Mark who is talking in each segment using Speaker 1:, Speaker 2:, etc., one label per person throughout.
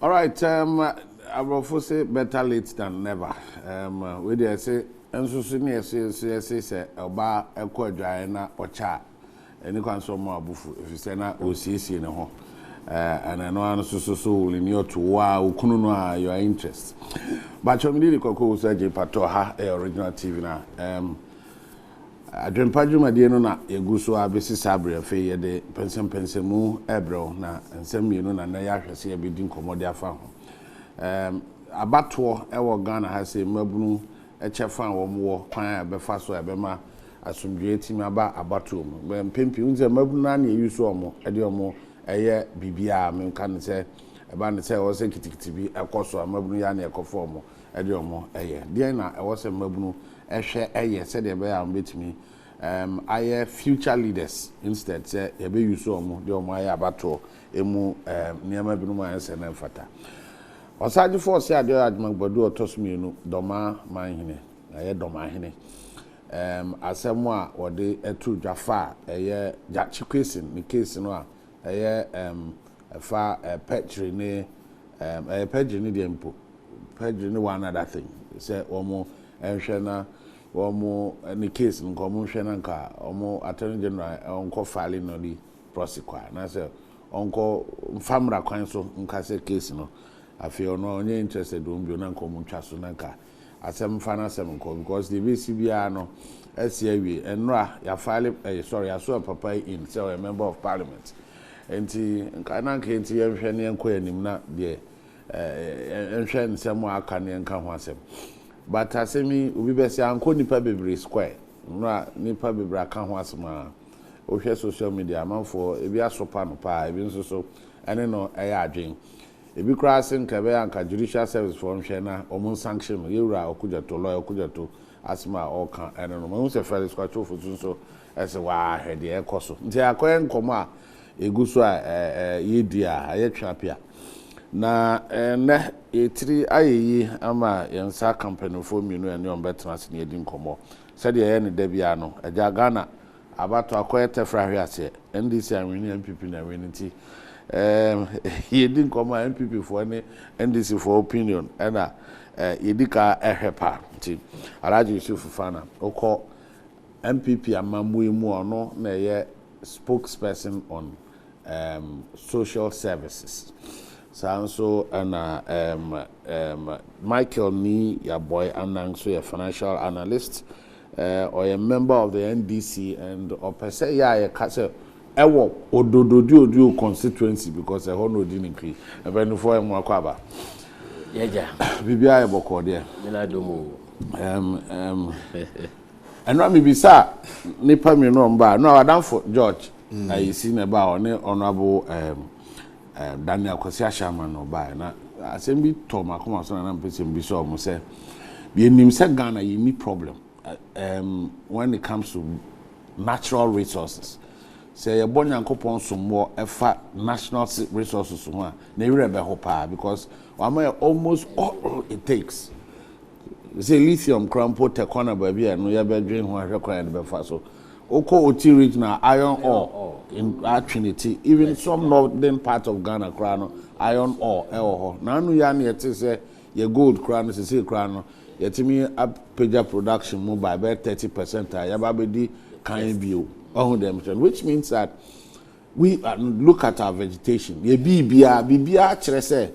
Speaker 1: All right, I will say better late than never. We dare say, and so soon say, Oba, a quadrina or chat, and you can so more buff if you say not OCC in a home. And I know I'm so in your to wow, Kununa, your interest. But you need to go to Patoha, original TV now. I dream Pajuma Diana, a guso abesi sabre, fay de pensenpensenmu, ebro, na, and send me no, and I actually see a bidding commodia farm. Abattoir, our Ghana has a mabunu, a chefan or more, pine, a befaso, a bema, as some great team about abattoir. When Pimpi, a mabunani, you saw more, a deal more, a year, BBR, men can say, a band say, or say, to be a course or a mabunani, a conformo, a deal more, a year. Diana, I was a mabunu. Share a year said they bear beat me. I future leaders instead say a be you so mo the my abato emu near my binuma and fata. Osage for say ade adman bodu otos me no doma manhine aye doma hine asem a wode etu dwafa aye GYAKYE QUAYSON ni case no a aye fa petri ne petri ni dempo petri ni one other thing say omo enhwe na omo any case nko hwe na nka omo attorney general onko file no di prosecute na say onko famra kwan so nka say case no afi ono onye interested ombio na nko mu twa so na nka asem fa na asem nko because the BCBA no SCAW enra ya file sorry ya so papa in say a member of parliament enti nka na nka enti ye hwe ne nko anim na de enhwe nsem aka ne nka ho asem. But I say me, we be say anko nipa bebre square. No nipa bebre aka ho asema. O hwe social media man for e bi asopa no pa, e bi nso so ene no e ya adwen. E bi crossing ka be anka judicial service for hwe na omun sanction no yewura okujato lawyer okujato asema o kan ene no. Man say fair square to for so ese wa hwede e koso. Nti akoye nkomo a eguso a yedi a ayetwa pia. Na na etiri ayeyi ama yensa company for me no ene on betras ne edi nkomo said ye ne da bia no aja Ghana abato akoye tefra hwe ase NDC anweni MPP na weni nti yedi nkomo MPP for ne NDC for opinion na yedi ka ehwepa nti Alhaji Yusuf Fana okọ MPP amamu emu ono na ye spokesperson on social services. So and Michael Ni, your boy, and so a financial analyst, or a member of the NDC, and or per se, yeah, a castle, ewo ododo constituency because a honor didn't increase. And when for him wakaba,
Speaker 2: yeah,
Speaker 1: BBI boko there. And Rami Bisa, Nipa me no mba. No, I don't for George. I seen about honorable Daniel Kwasi Shaman no buy na asem to makoma so na mpese bi so mo say bi enim say Ghana you need problem when it comes to natural resources say ye bonya nkopon so mo efa national resources ho a na ewre be ho pa because almost all it takes say lithium crampo te corner ba bia no ye be dwen ho ahwe kwan be fa so Oko Oti regional iron ore in Trinity, even some northern part of Ghana, Krano, iron ore, Nanu yan yet say your gold crown is a crown, yet me up pager production move by about 30%. Yababedi can view on them, which means that we look at our vegetation. Ye BBR, say,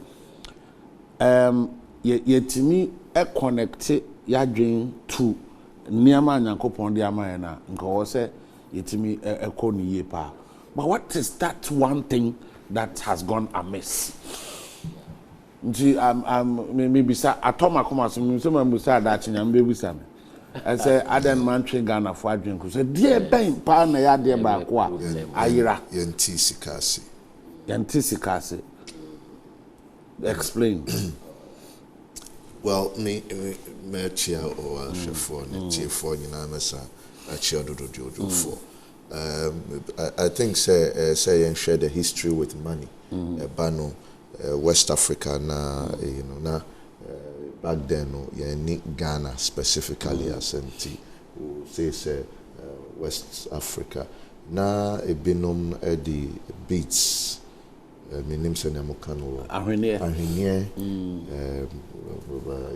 Speaker 1: yet me a connected ya dream to. Niama nyankopon dia man na nka wo se yetimi ekoni pa. But what is that one thing that has gone amiss? Nti maybe sa atoma koma so me musa da chinyam be busa me. I say aden man twe Ghana fo adwen ko say die ben pa na ya de ba ko a ayira
Speaker 3: yenti sikase. Explain. Well, me chia or chefo ne chefo nyina mesa achia dodo for. I think say and share the history with money. Bano West Africa na na back then no yeah Ghana specifically as anti say West Africa na ebinom the beats menim sɛ nea moka no
Speaker 1: ahwenneɛ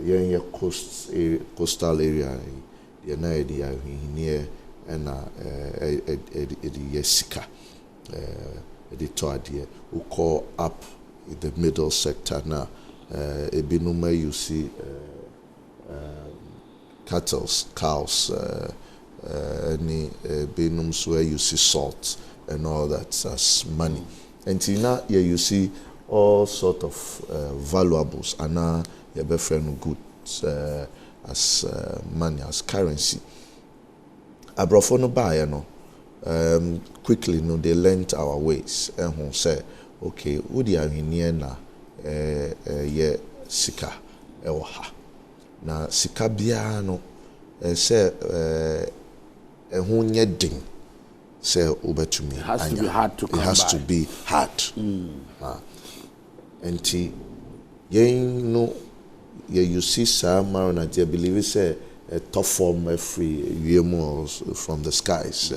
Speaker 3: yɛnyɛ coastal area deɛ na yɛde yɛ ahwenneɛ ɛna ɛde yɛ sika ɛde tɔ adeɛ wokɔ up in the middle sector na ebinom ayusi cattle, cows, any ebinom so ayusi salt and all that as money. And now you see all sort of valuables and now your befriend goods as money, as currency. Abrofo no buy, quickly no they learnt our ways and who say, okay, udi ahwiniye na ye sika ewo ha. Na sika biara no say ho nye din say obetumi.
Speaker 1: It has to be hard to come by.
Speaker 3: It has to be hard. Enti yen no you see some marina I believe say a top form every from the skies.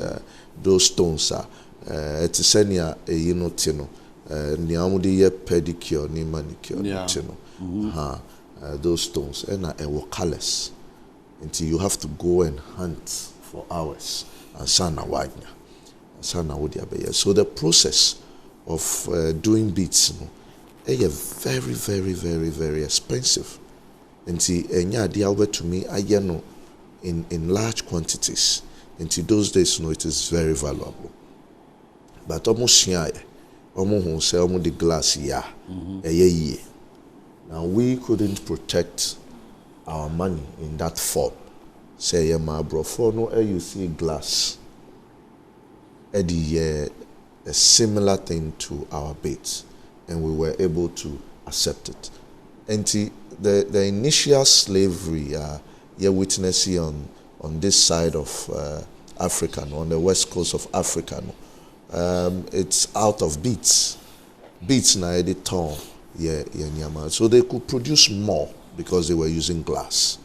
Speaker 3: Those stones are etisenia tino ni amudi ye pedicure ni manicure tino. Those stones and were colors until you have to go and hunt for hours and sana wanya sana wodiabe. So the process of doing beads very very expensive until enya dia to me ayeno in large quantities. Until those days it is very valuable, but almost almost say almost the glass now we couldn't protect our money in that form. Say my bro for no you see glass. A similar thing to our baits, and we were able to accept it. And the initial slavery you're witnessing on this side of Africa, on the west coast of Africa, it's out of beats. Beats na the town. So they could produce more because they were using glass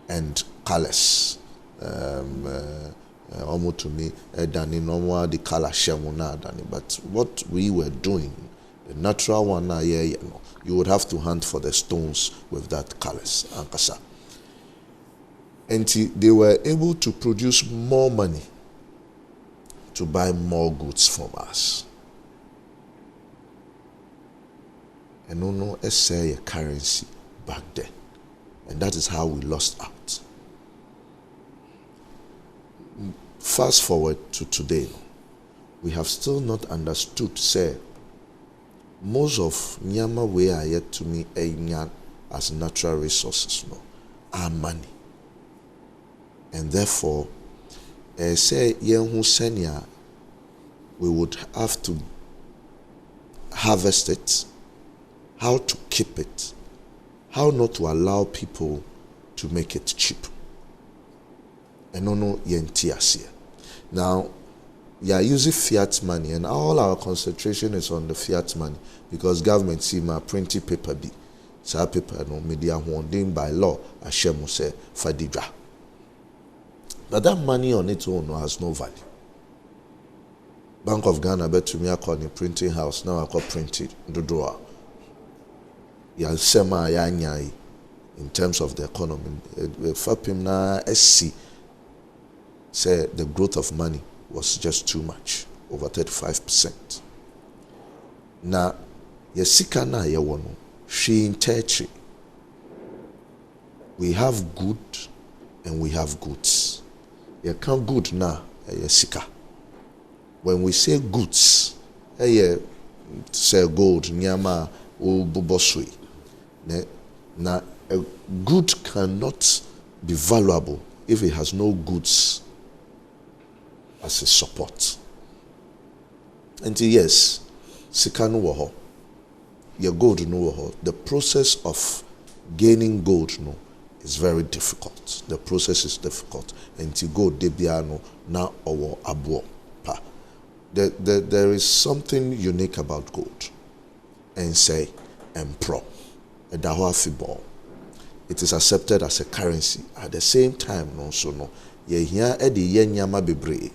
Speaker 3: and colors. Almost to me, the color shemuna. But what we were doing, the natural one, you would have to hunt for the stones with that colors. And they were able to produce more money to buy more goods from us. And no say a currency back then. And that is how we lost out. Fast forward to today, we have still not understood, say, most of Nyama we are yet to me as natural resources are money. And therefore, say senya, we would have to harvest it, how to keep it, how not to allow people to make it cheap. And no yentiasia. Now, we are using fiat money, and all our concentration is on the fiat money because government see my printing paper be. So paper no media holding by law, Ashemu say fadidra. But that money on its own has no value. Bank of Ghana bet to me I call the printing house, now I call printed the drawer. Sema yanyai in terms of the economy. Fapim na SC say the growth of money was just too much, over 35%. Na yesika na yewono she in territory. We have good and we have goods. You can't good na yesika. When we say goods, say gold, nyama o bubosui. Na a good cannot be valuable if it has no goods as a support. And yes, sika no wo ho, your gold no wo ho. The process of gaining gold no is very difficult. The process is difficult. And to gold debiano na owo abo pa. There is something unique about gold. And say empro. It is accepted as a currency. At the same time, ye here edi yenyama bebre.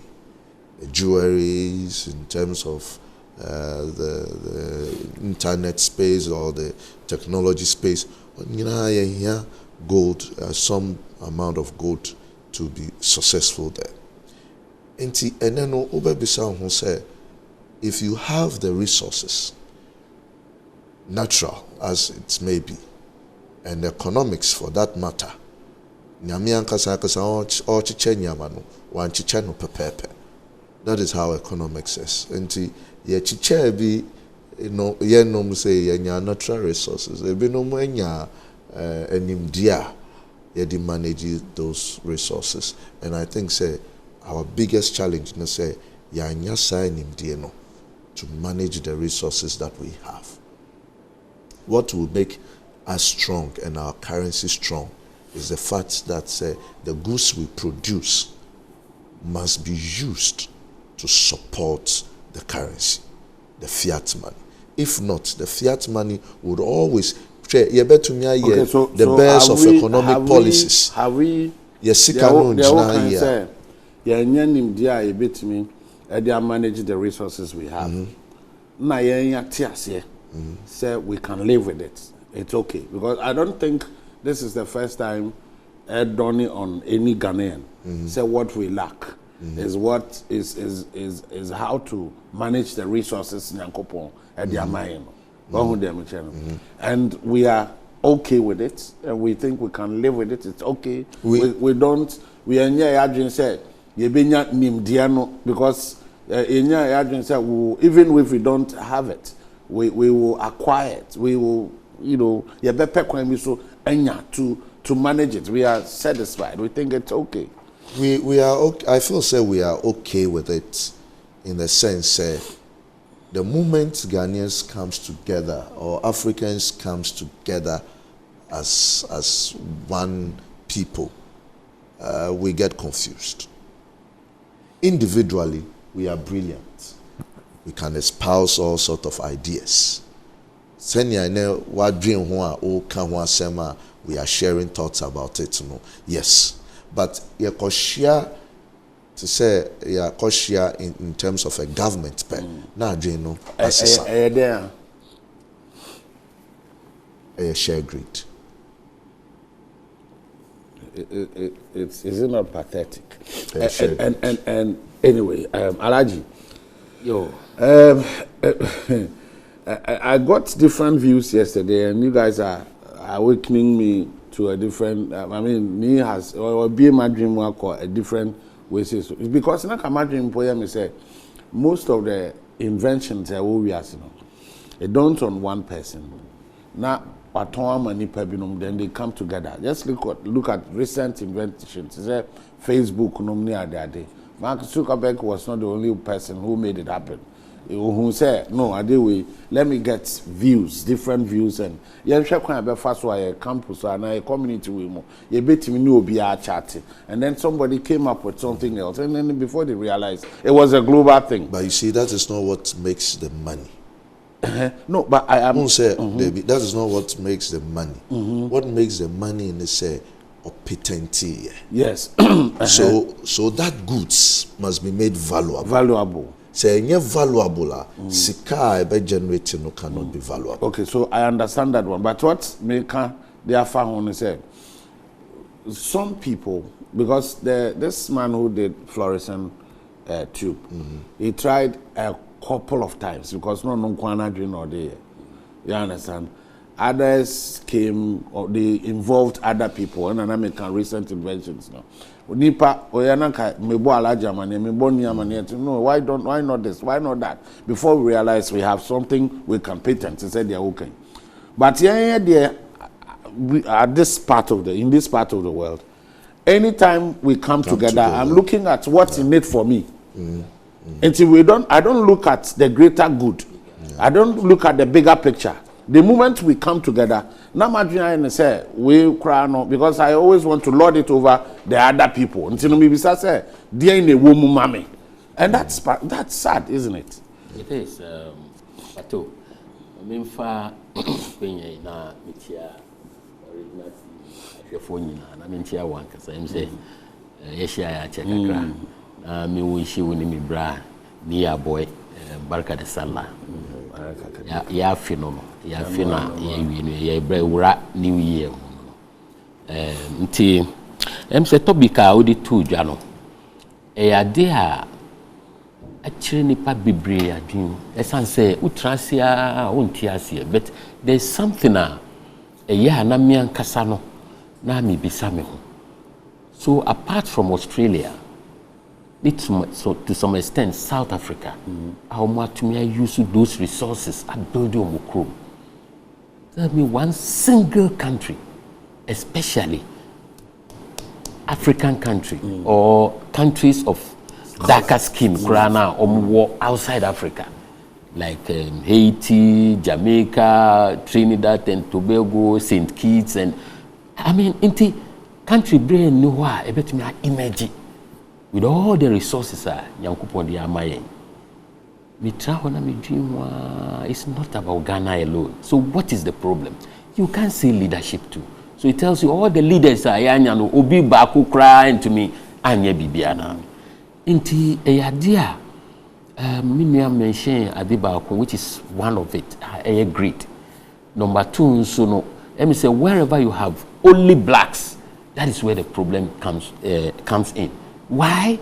Speaker 3: Jewelries in terms of the internet space or the technology space. Here gold, some amount of gold to be successful there. And then say, if you have the resources, natural as it may be, and economics for that matter, that is how economics is. And say natural resources. There be no more manage those resources. And I think say our biggest challenge say to manage the resources that we have. What will make us strong and our currency strong is the fact that the goods we produce must be used to support the currency, the fiat money. If not, the fiat money would always the base of economic policies.
Speaker 1: Have we?
Speaker 3: Yes,
Speaker 1: manage the resources we have. Say we can live with it. It's okay, because I don't think this is the first time dawning on any Ghanaian. Say what we lack is what is how to manage the resources in Yankopon at the and we are okay with it, and we think we can live with it. It's okay. We don't. We are near Adrian said Yebenya Nimdiano, because Adrian said even if we don't have it, we will acquire it. We will, to manage it. We are satisfied. We think it's okay.
Speaker 3: We are okay. I feel we are okay with it, in the sense the moment Ghanaians comes together, or Africans comes together as one people, we get confused. Individually, we are brilliant. We can espouse all sorts of ideas. We are sharing thoughts about it. Yes, but to say in terms of a government share grid.
Speaker 1: Is it not pathetic? And anyway, Alaji, I got different views yesterday, and you guys are awakening me to a different. Me has or be my dream work or a different way. It's because now my dream poem say most of the inventions are we are it don't on one person. Now, then they come together. Just look at recent inventions. Facebook, Mark Zuckerberg was not the only person who made it happen. Who said, no, let me get views, different views, and first a campus and a community with you bet me no be a chatting. And then somebody came up with something else, and then before they realized it was a global thing.
Speaker 3: But you see, that is not what makes the money.
Speaker 1: No, but I am
Speaker 3: David, that is not what makes the money. What makes the money in the opportunity.
Speaker 1: Yes.
Speaker 3: So that goods must be made valuable. Say valuable, sika be generating no cannot be valuable.
Speaker 1: Okay, so I understand that one. But what make they found say some people, because this man who did fluorescent tube, he tried a couple of times because no kwana dream or they, you understand. Others came, or they involved other people, and American recent inventions now. Nipa oyanaka mebo alaja mane mebo niamane. No, why not this? Why not that? Before we realize we have something we can patent, he said they're okay. But in this part of the world, anytime we come together, I'm looking at what's in it for me. Until I don't look at the greater good. I don't look at the bigger picture. The moment we come together, now say we cry no, because I always want to lord it over the other people. Until me say, dear in a woman mommy, and that's sad, isn't it?
Speaker 2: It is. But I mean, far when na mitia original phone na mitia one because I'm say yes, I check a me wish you when me bra near boy barka de sallah ya fi no ya fi na ya wi no ya bre wura new year nti se topic a odi to dwa no ya de a akire nipa bebre adwin esan say utrasia wontiasia but there's something ya na me ankasa no na me bisa me ho. So apart from Australia, so to some extent South Africa, how much may I use those resources at building Omukro? Tell me one single country, especially African country or countries of darker skin, Grana or outside Africa, like Haiti, Jamaica, Trinidad and Tobago, St. Kitts, and I mean, inti country brain no wa e betumi imagine with all the resources Nyankopon dey amaye. Me travel na me dream it's not about Ghana alone. So what is the problem? You can't see leadership too. So it tells you all the leaders yanya no obi ba ko cry into me anya bibia na. Inti eyadea me nua mention adiba ko which is one of it. Great. Number 2 so no let me say wherever you have only blacks, that is where the problem comes in. Why?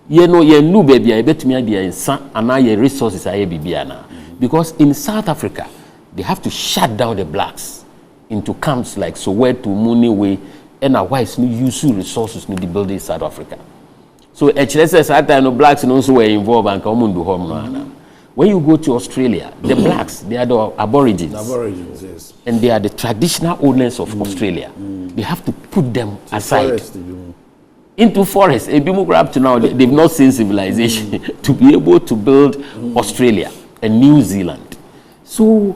Speaker 2: You know, you know, baby, I bet me idea and your resources are bibiana. Because in South Africa, they have to shut down the blacks into camps like Soweto, Muniwe, and our whites use resources to build in South Africa. So HLSS at the blacks also were involved and come to home. When you go to Australia, the blacks, they are the aborigines.
Speaker 1: Aborigines, yes.
Speaker 2: And they are the traditional owners of Australia. They have to put them aside. Into forest. Up to now, they've not seen civilization to be able to build Australia and New Zealand. So,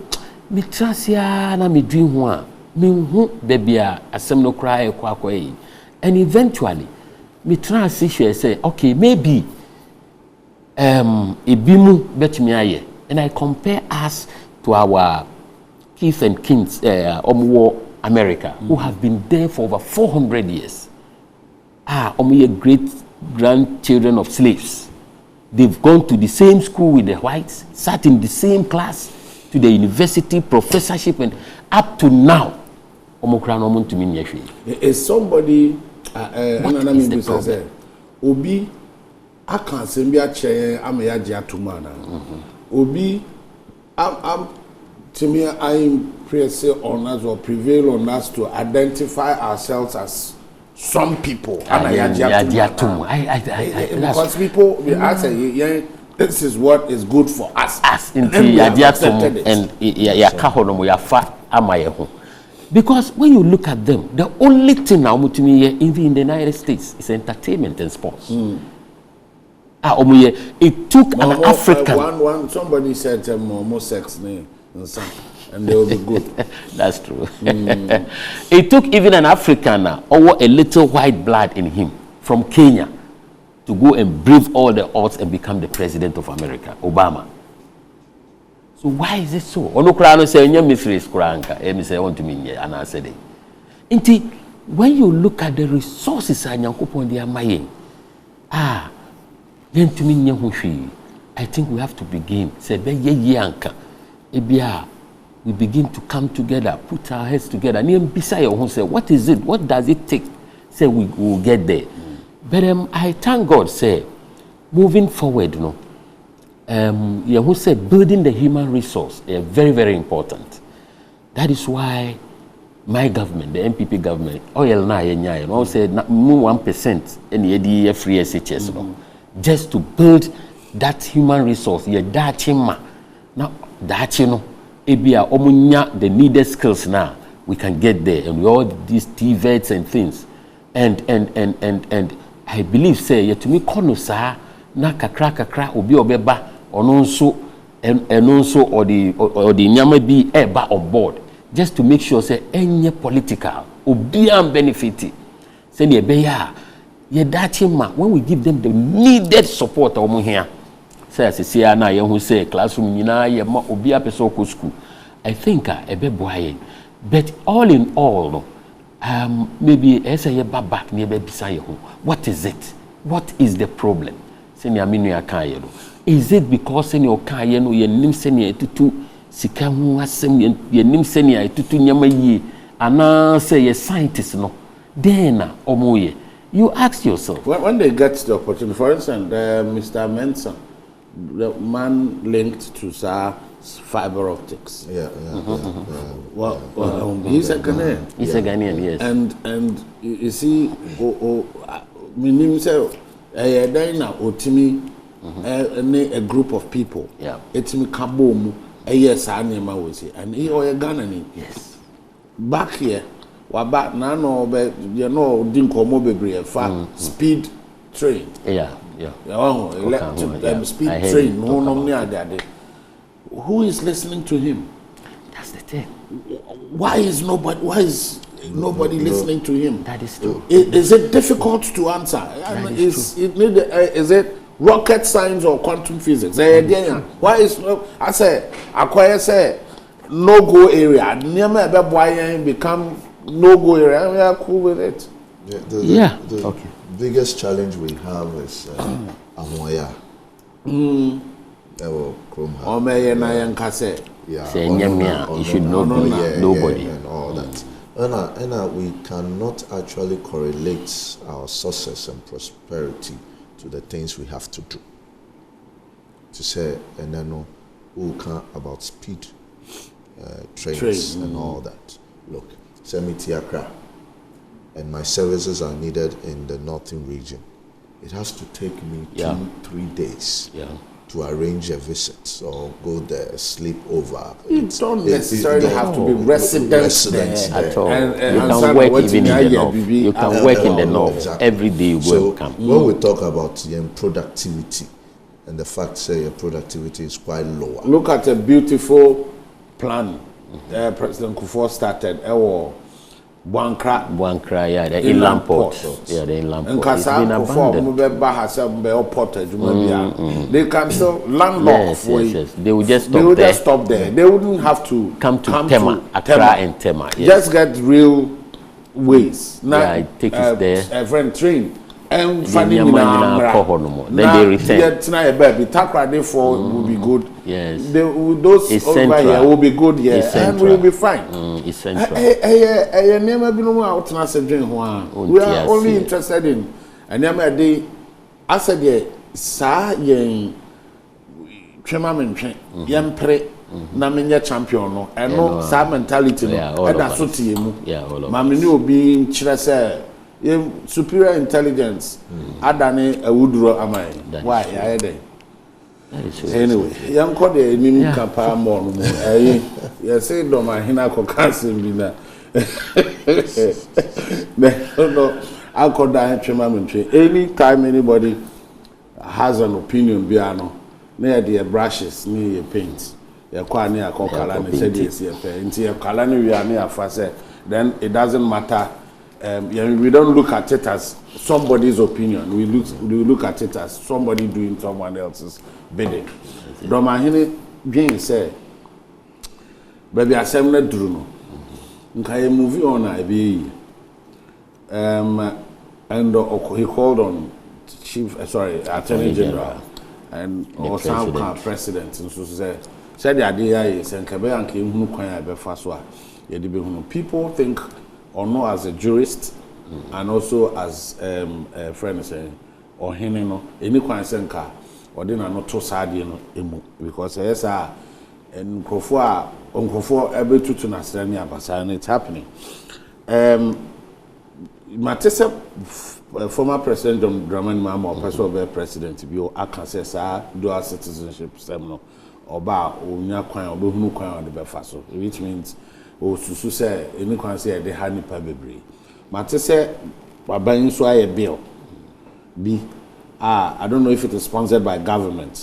Speaker 2: me trasia na me dream one. Me hu baby asem no cry kwakwa. And eventually, me transition say, okay, maybe Ibimu betumi aye, and I compare us to our kith and kings America who have been there for over 400 years. Great grandchildren of slaves. They've gone to the same school with the whites, sat in the same class to the university professorship, and up to now
Speaker 1: is somebody
Speaker 2: what is the problem?
Speaker 1: Obi I can't say me a chair. I'm a jatumana. Obi, I'm to me. I'm press on us or prevail on us to identify ourselves as some people. Because people we ask, yeah, this is what is good for us.
Speaker 2: Because when you look at them, the only thing now to me even in the United States is entertainment and sports. It took an African.
Speaker 1: Somebody said more sex and they will be good.
Speaker 2: That's true. It took even an African or a little white blood in him from Kenya to go and brave all the odds and become the president of America, Obama. So why is it so? Ono say mysteries kranka. Say want to mean and I said it. When you look at the resources Nyankopon dey amaye, I think we have to begin. Say we begin to come together, put our heads together. And say, what is it? What does it take? Say we will get there. But I thank God. Say moving forward, who said building the human resource is very, very important. That is why my government, the MPP government, oil na yenya, and said 1% any free SHS. Just to build that human resource, now that the needed skills now, we can get there, and with all these TVETs and things, and I believe say to me konosa na kakra obi obeba ononso and also or the nyama be eba on board just to make sure say any political obi am benefit say the beya. When we give them the needed support here, say who say classroom school, I think but all in all, maybe what is it? What is the problem? is it because in your car you know your name senior to sika ho asem your name senior to nyama yi ana say your scientist no then na omoye you ask yourself
Speaker 1: when they get the opportunity. For instance, Mr. Mensa, the man linked to fiber optics. Well, he's a Ghanaian.
Speaker 2: He's a Ghanaian, yes.
Speaker 1: And you see, meaning say, now otimi a group of people.
Speaker 2: Yeah.
Speaker 1: Etimi kabomu, yes, anima we say, and he or a Ghanaian.
Speaker 2: Yes.
Speaker 1: Back here, waba na no be you know dinko mo bebre fa speed train.
Speaker 2: Yeah.
Speaker 1: Speed train. Who is listening to him?
Speaker 2: That's the thing.
Speaker 1: Why is nobody listening to him?
Speaker 2: That is true.
Speaker 1: Is it difficult to answer? Is it rocket science or quantum physics? Why is I say no-go area. Become no-go area. We are cool with it.
Speaker 3: The biggest challenge we have is Amoya.
Speaker 2: You should know nobody.
Speaker 3: And all that. And we cannot actually correlate our success and prosperity to the things we have to do. To say, and then who can about speed, trains and all that. Look, Semitiakra, and my services are needed in the northern region. It has to take me 2-3 days to arrange a visit or go there, sleep over.
Speaker 1: You don't necessarily have to be residents there
Speaker 2: at all. You can work even in the north. You can work in the north.
Speaker 3: Exactly.
Speaker 2: Every day you go and come.
Speaker 3: When we talk about productivity and the fact say your productivity is quite lower.
Speaker 1: Look at a beautiful plan President Kufuor started. Buankra,
Speaker 2: the inland port. Yeah, the inland port. It's been abandoned.
Speaker 1: They can still landlock.
Speaker 2: Yes. They will just stop there.
Speaker 1: They wouldn't have to
Speaker 2: come to Tema, Accra and Tema. Yes.
Speaker 1: Just get real ways.
Speaker 2: Now, take it there.
Speaker 1: A friend train. And
Speaker 2: then they return.
Speaker 1: Will be good.
Speaker 2: Yes.
Speaker 1: Those over here will be good. Yeah, and we will be fine.
Speaker 2: Essential.
Speaker 1: We are only interested in. And I said, yeah, sa yen Naminya champion no, and no sa mentality no. And that's what you. Mamini will be chilese. Superior intelligence. Adane Awudro amai. Why? Anyway, young called the Mimi Kappa Mon. You say, no, my Hinako cancer be there. No, I'll call that anytime anybody has an opinion, Biano, near the brushes, near your paints, your quani, a cocalan, said yes, your Kalani, we are near Fase, then it doesn't matter. We don't look at it as somebody's opinion. We look at it as somebody doing someone else's bidding. Domahine being said, baby, I said not Druno. Okay, movie on IB. And he called on Attorney General and also President, and so said the idea is and people think. Or no as a jurist and also as a friend saying or no any kwansenka or then not to sad emu because yes and Nkofo able to understand and it's happening. Matesa former President Dramani Mahama or personal president bi o akasesa dual citizenship system oba onya kwan obehunu kwan on the befaso, which means o susu say any kwan say they had nipa bebre mate say baban so aye bill bi I don't know if it is sponsored by government.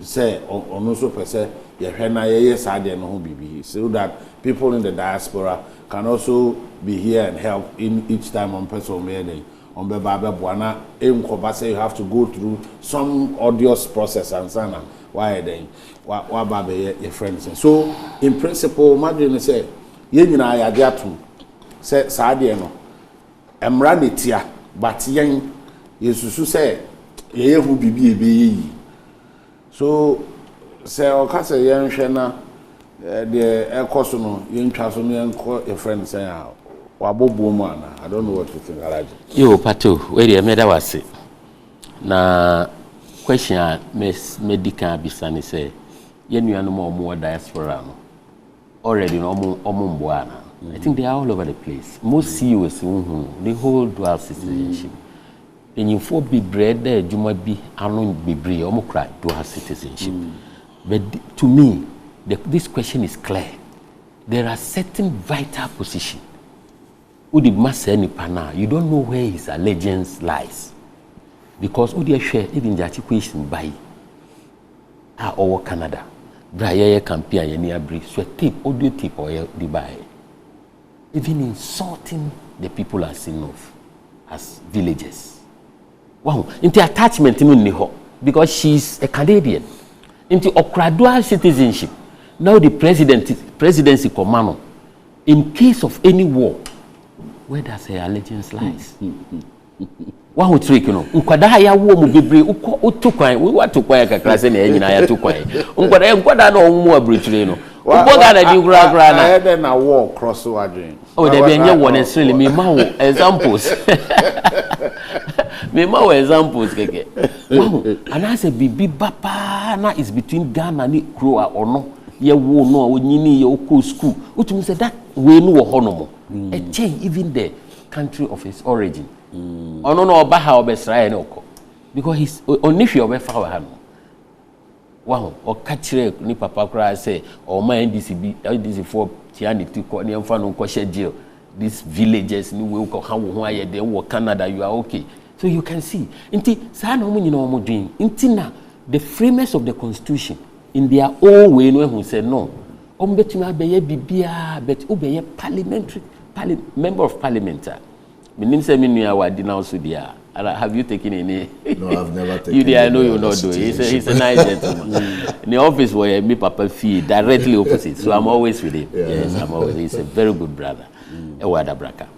Speaker 1: Say on so per se ye hwe na ye sade no ho bibi so that people in the diaspora can also be here and help in each time on person meeting on beba buana say you have to go through some odious process and sana why then wa baba your friends. So in principle imagine say ye nyina ya de atom say sade no emra netia but yen yesusu say ye hu bibi ebe yi So say okase yen hwe na the ekoso no yen twa so no yen ko your friend say wabobo mu ana. I don't know what you think, Alaji.
Speaker 2: Yo pato we dey meda wase na question medical bisani say yen nuanom omo diaspora no already no omo mboa na. I think they are all over the place. Most CEOs the whole dual citizenship. And you for be bread there you might be anon be brave omo kra dual citizenship. But to me this question is clear. There are certain vital positions. Udi masa ni pana, you don't know where his allegiance lies. Because udi share even GYAKYE QUAYSON by over Canada. Braya campaign ye near bri so tape audio tape or the buy. Even insulting the people as enough as villagers. Wow, into attachment in Niho because she's a Canadian. Into dual citizenship. Now the presidency command in case of any war, where does her allegiance lies? One would trick, you know. Unkwada ya wo mu bebre utukwan we wa tukwan kakra se na nyina ya tukwan. Unkwada no mu abritire no. Uboga na di gura na.
Speaker 1: I had na war cross wadwen.
Speaker 2: Oh, there be any one necessarily me ma examples. Me ma examples keke. Wow, and I say bibi bapa na is between Ghana and Croa or no. Ye wo no onyini ye oko school. Utumi say that we no wo honomo. A change even the country of his origin. Ono no oba ha obesra na oko. Because he's onifi obefa wa ha no. Wow, o kachire ni papa kra say o ma NDC for tiani tiko ni amfa no ko jail. These villages ni we ko ha wo ho aye dem wo Canada you are okay. So you can see inti sa na omo nyina omo dwen inti na the framers of the constitution in their own way no who said no omo betumi abeye bibia but obeye parliamentary member of parliament. Meaning say me nua wa denounce dia. Have you taken any?
Speaker 3: No, I've never taken.
Speaker 2: You I know you not do. He's a nice gentleman. In the office where me papa fee directly opposite. So I'm always with him. Yeah. Yes, I'm always. He's a very good brother. Ewada braka.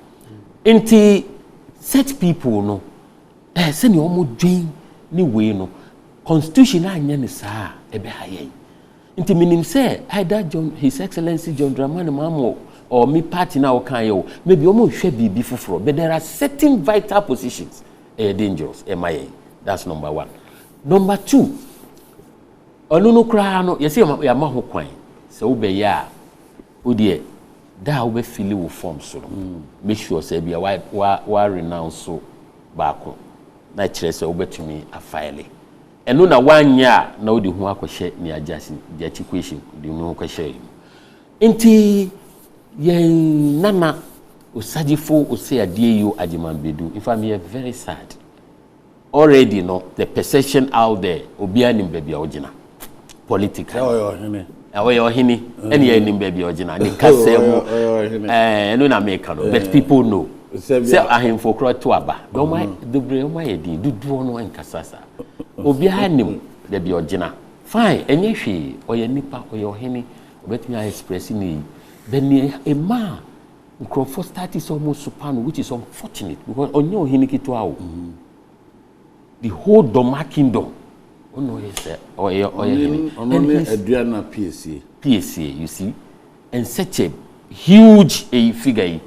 Speaker 2: Inti such people no. Say ni omo dwen ni we no. Constitution anya ni saa ebe haye. Inti minim say either His Excellency John Dramani Mahama or me party now can you maybe almost share be before, but there are certain vital positions dangerous. MIA. That's number one. Number two, no cry no you see ya maho kwan so ube ya udie da ube feel with form so make sure say be wa renounce so back na kire say ube to me a file eno na one year na odi ho akohye ni agasi GYAKYE QUAYSON di no akohye nti yen nana osagifo ose adie yo ajimanbedu if I'm here very sad already no the perception out there obia nim baby ogina political oyo hini eni ya nim baby ogina ni kasemu eno na make no but people know say ahim for kro to aba do my dobre o my di dudu no enkasasa obia nim baby ogina fine enye hwe oyo nipa oyo hini obetumi express ni then a man Crawford status almost supano, which is unfortunate because onyo hiniki to our the whole Doma kingdom. Oh no, yes, only
Speaker 1: Adriana PSA,
Speaker 2: you see, and such a huge a figure.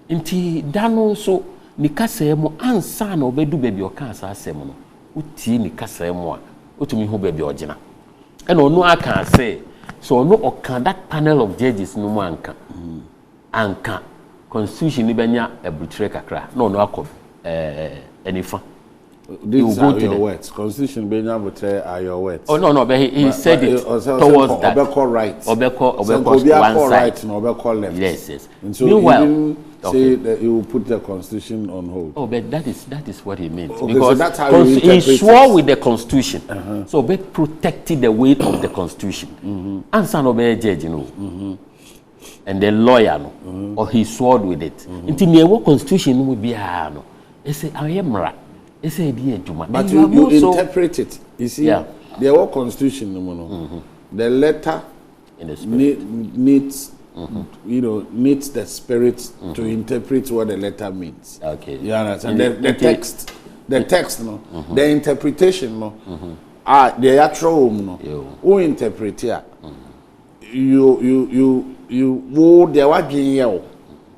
Speaker 2: Inti dano so ni kase mo ansa na obedu baby o kan sa asem no. Uti ni kase mo a otumi ho baby ogina. And ono aka say so no okan that panel of judges no mo anka constitution ni benya ebutre kakra no akọ enifa
Speaker 1: these are your words constitution benya ebutre are your words
Speaker 2: oh no but he said it towards that
Speaker 1: obeko right
Speaker 2: obeko one
Speaker 1: right
Speaker 2: side
Speaker 1: no obeko left
Speaker 2: yes
Speaker 1: and so meanwhile say that he will put the constitution on hold.
Speaker 2: Oh, but that is what he meant.
Speaker 1: Okay,
Speaker 2: because
Speaker 1: so that's how
Speaker 2: he swore with the constitution. So they protected the weight of the constitution. And son of a judge, you know. And the lawyer, no, or he swore with it. Until the constitution will be no. They say I am right. They say
Speaker 1: but you interpret it. You see, the whole constitution, no, the letter
Speaker 2: in the spirit
Speaker 1: needs. Needs the spirit to interpret what the letter means.
Speaker 2: Okay.
Speaker 1: You understand? The text, no, the interpretation, no. the actual no who interpret here you wo the wadwen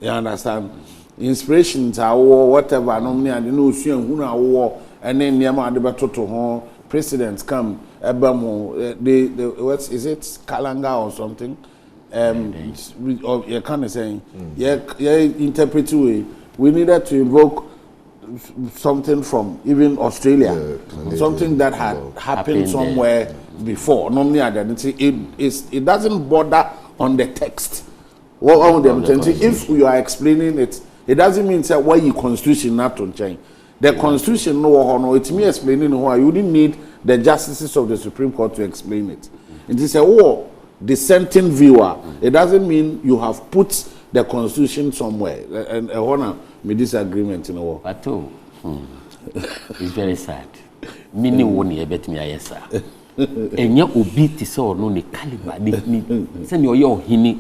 Speaker 1: you understand inspirations are whatever no me and no suen hu na wo and then niam ade betoto ho presidents come ebamo the what is it Kalanga or something or you can say interpret way we needed to invoke something from even Australia, something that had happened somewhere before. Normally, identity it doesn't bother on the text. If you are explaining it, it doesn't mean say why you constitution not to change. The constitution no, it's me explaining why you wouldn't need the justices of the Supreme Court to explain it. It is a dissenting viewer. It doesn't mean you have put the constitution somewhere and me disagreement in the war.
Speaker 2: But it's very sad. Mini woni ebet me ayesa. Enya obi ti se ono ne caliber ni se me oyo hini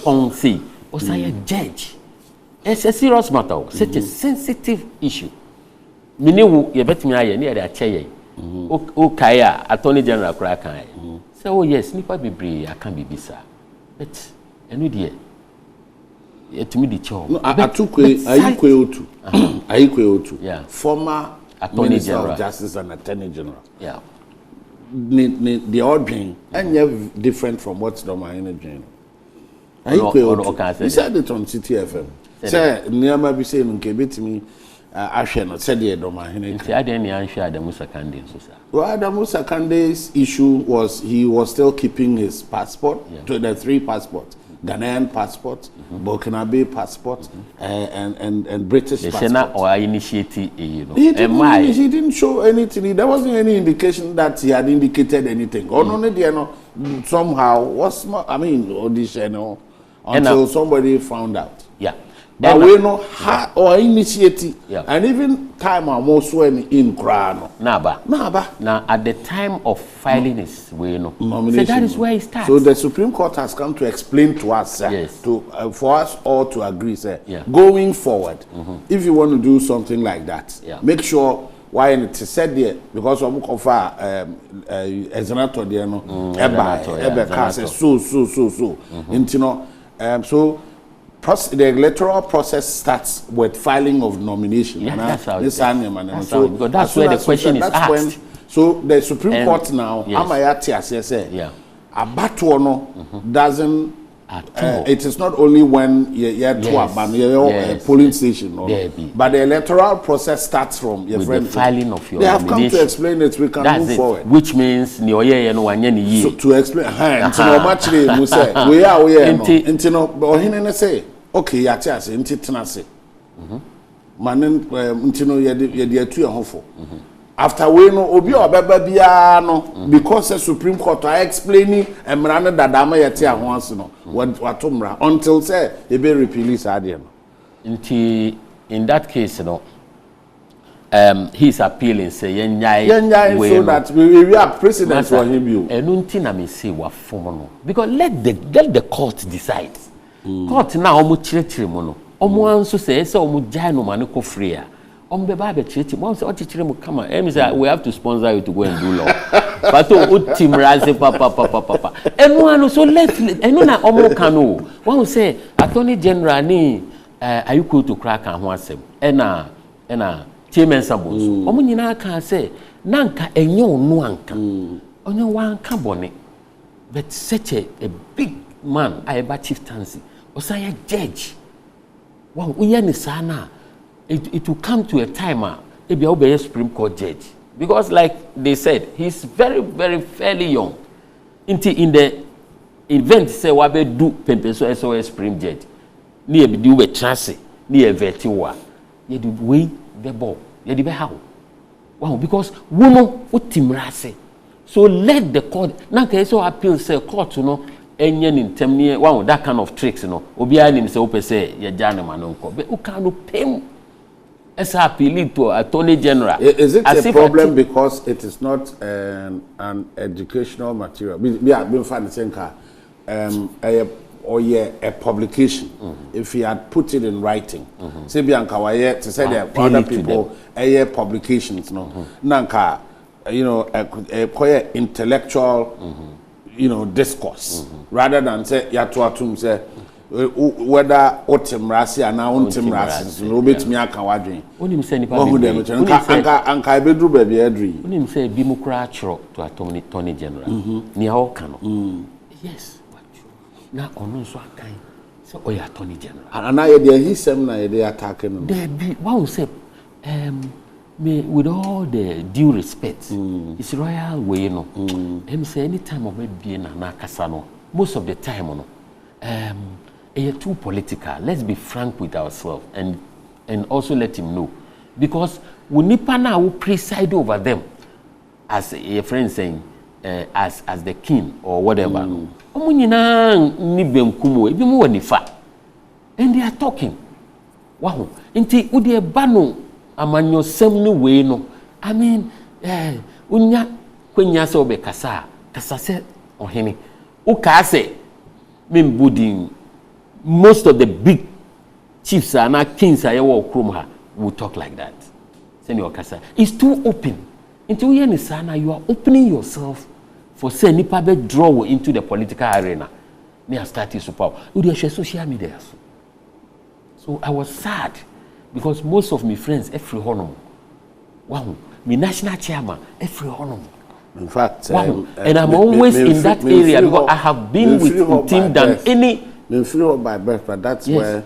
Speaker 2: on see o say judge. It's a serious matter, such a sensitive issue. Mini wo ebet me aye na dey ache o kaya attorney general kra kan. Say oh yes, nipa bebre aka bibisa. But enu dey
Speaker 1: yeah. Former
Speaker 2: Attorney
Speaker 1: Minister
Speaker 2: General
Speaker 1: of Justice and Attorney General.
Speaker 2: Yeah.
Speaker 1: The ordering and different from what's the Mahine he said it on CTFM. Say, Niama be saying, Kebit me, Ashen, said the Domahine.
Speaker 2: I didn't answer the Musa Kande.
Speaker 1: Well, the Musa Kande's issue was he was still keeping his passport to the 3 passports. Ghanaian passport, Burkinabe passport, and British passport.
Speaker 2: Or initiated, you know.
Speaker 1: He didn't show anything. There wasn't any indication that he had indicated anything. Somehow was not. I mean, audition until somebody found out.
Speaker 2: Yeah.
Speaker 1: But we know how or initiative, and even time I'm also in Krano.
Speaker 2: Naba. Now, at the time of filing his nomination, so that is where it starts.
Speaker 1: So the Supreme Court has come to explain to us,
Speaker 2: yes,
Speaker 1: for us all to agree, going forward, if you want to do something like that, make sure why it is said there because we confer exenator there no, so. The electoral process starts with filing of nomination.
Speaker 2: Yeah, that's how
Speaker 1: that's
Speaker 2: where the question is asked.
Speaker 1: So the Supreme Court now, doesn't. It is not only when you're polling station, but the electoral process starts from your friend.
Speaker 2: The filing of your
Speaker 1: They have come to explain it. We can move forward.
Speaker 2: Which means so
Speaker 1: to explain, we are say, okay, yacha say, intitna say, manen intino yedi hofo. After we know obi obeba bia no because the Supreme Court are explaining emrane dadama yete ahonse no watomra until say e be repeal is ade no.
Speaker 2: In that case he's appealing say yenyai
Speaker 1: so that we are precedent for him you.
Speaker 2: Enunti na me say wa form no because let the court decide. Court na omo chire mo no. Omo anso say omo jai no mane ko free a. Come on, we have to sponsor you to go and do law. But team raise papa. And one so let and no na omo kanu. One will say Attorney General ni are you going to crack and one sem. Ena MPENSENMPENSENMU. Omo nyina kan say nanka enyo no anka. Onyo wan ka bone. But such a big man, I ba chieftaincy. Osaya judge. One uye ni sana. It will come to a time maybe I'll be a Supreme Court judge because like they said he's very very fairly young in the event say wabe do pempeso SOS Supreme judge ni ebi di we chance ni eveti wa ye di we the ball ye di be how wow because we know utimrase so let the court na ka so appeal say court no enye ni ntem wow that kind of tricks obi ani say opese ye jane manonko be ukanu pem as appealing to Attorney General.
Speaker 1: Is it a problem because it is not an educational material? Been finding saying or a publication. If he had put it in writing, say Bianca to say there are other people publications no. Nanka you know, a quite intellectual, you know, discourse rather than say yatuatum say whether otimrasi and now otimrasi no bit me aka wadwen
Speaker 2: onim say nipa
Speaker 1: be anka ibedru baby edri
Speaker 2: onim say bi mu kra chro to attorney general ni a oka no yes na ono so akan say oya attorney general
Speaker 1: and na ye dey hisem na ye dey attack no
Speaker 2: there be one say me with all the due respect it's royal way no him say anytime of be na kasa no most of the time no too political. Let's be frank with ourselves and also let him know. Because we nipa na will preside over them as a friend saying as the king or whatever. Omo nyina ni benkumo ebi mo wanifa. And they are talking. Wow. Inti udi bano amanyo semni we no. I mean unya kwenya se obekasa kasa se ohene. Uka se membudin most of the big chiefs and kings are will talk like that. It's too open. Into you are opening yourself for say nipa be draw into the political arena. Near starting super. You share social media. So I was sad because most of my friends every honor. Wow, my national chairman every honor.
Speaker 1: In fact,
Speaker 2: wow. And I'm always in that area because I have been with team than any.
Speaker 1: By birth, but that's where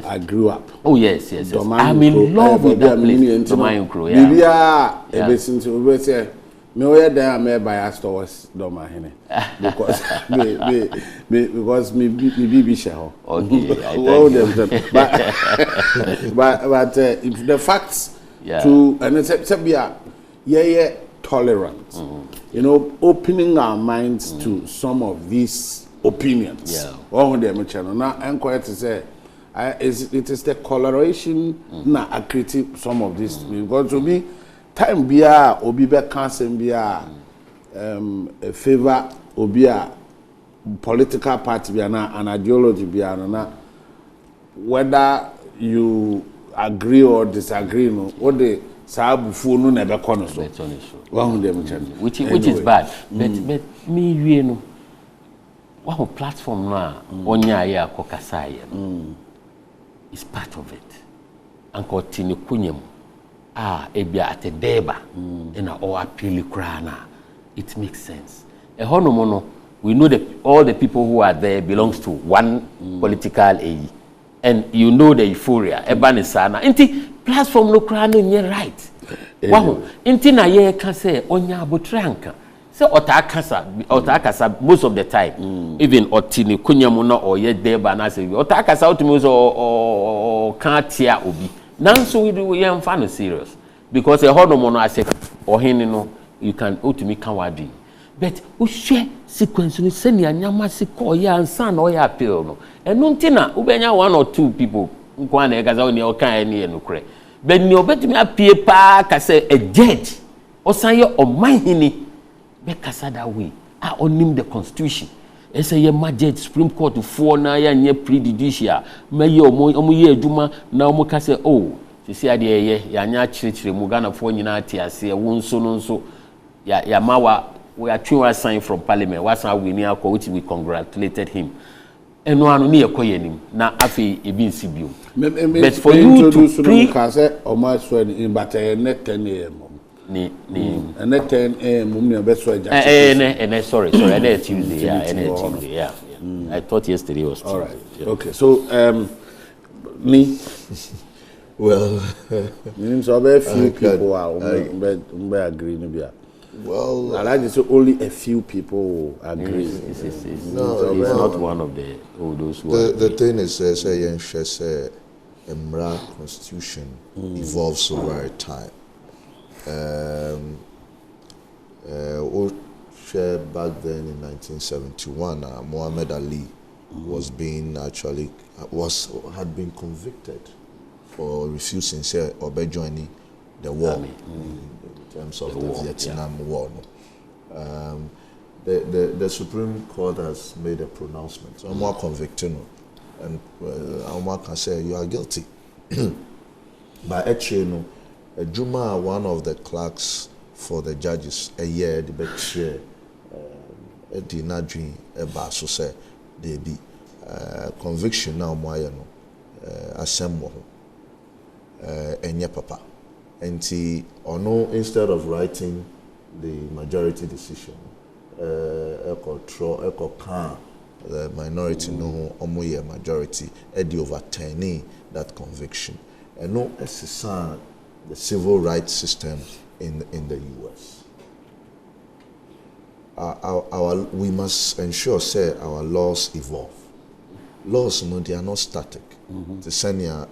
Speaker 1: I grew up.
Speaker 2: Oh yes. I'm in love with that place. Domain
Speaker 1: yeah. Me oya there me bias towards Domahene because me be share.
Speaker 2: Okay.
Speaker 1: But if the facts to and it's tolerant. You know, opening our minds to some of these opinions. On the channel now, I'm quite to say, it is the coloration na I critique some of this because to me, time bia obi be cancer bia a favor obia political party bia na an ideology bia na whether you agree or disagree no what the sabufu no na be kono so one dem channel
Speaker 2: which is bad but me wie no one platform na onya ya akokasa ye is part of it anko tini kunyem ebia atedeba na all appeal kra na it makes sense no we know that all the people who are there belongs to one political age and you know the euphoria ebani sana inti platform no kra no nye right wow inti na ye ka say onya abotranka say otakasa most of the time even otini kunyam na oye deba na say otakasa otumi so kan tia obi nanso we am fan serious because a hono no ase ohene no you can otumi kan wadi but o share sequence ni se ni anyama se ko ya ansa na o ya appeal no eno ntina ubenya one or two people nkwa na ekaza oni o kan eni enukre but ni obetumi apie pa ka say a judge o san ye o manhini be kasa that way onim the constitution say ye ma judge supreme court for na ya nye prejudicial maye omo ye adwuma na omo ka say oh sisi ade ye ya nya chirechire mu Ghana fo nyina ate ase wonso no nso ya mawa we are trying to sign from parliament was how we near which we congratulated him and no anu ne yekoyenim na afi e bi nsibio but for you to
Speaker 1: say o ma so in but net 10 am
Speaker 2: ni
Speaker 1: and net 10 am mum ne be so
Speaker 2: sorry that Tuesday yeah I thought yesterday was Tuesday.
Speaker 1: All right. Okay, so me
Speaker 3: well
Speaker 1: means so very few people are agree no be.
Speaker 3: Well,
Speaker 1: I like to say only a few people agree.
Speaker 2: It's not one of those who
Speaker 3: the thing is, say Emra Constitution evolves over time. Back then in 1971, Muhammad Ali was had been convicted for refusing say or by joining the war. In terms of the Vietnam War. The Supreme Court has made a pronouncement. So I'm more convicted, and I'm can say you are guilty. But actually, Juma, one of the clerks for the judges a year the betray di na dream ba so say there be conviction now mo aye no assemble enye papa enti ono instead of writing the majority decision the minority no omoye majority edi overturning that conviction and no SSR the civil rights system in the US. We must ensure say our laws evolve. Laws no they are not static. The senior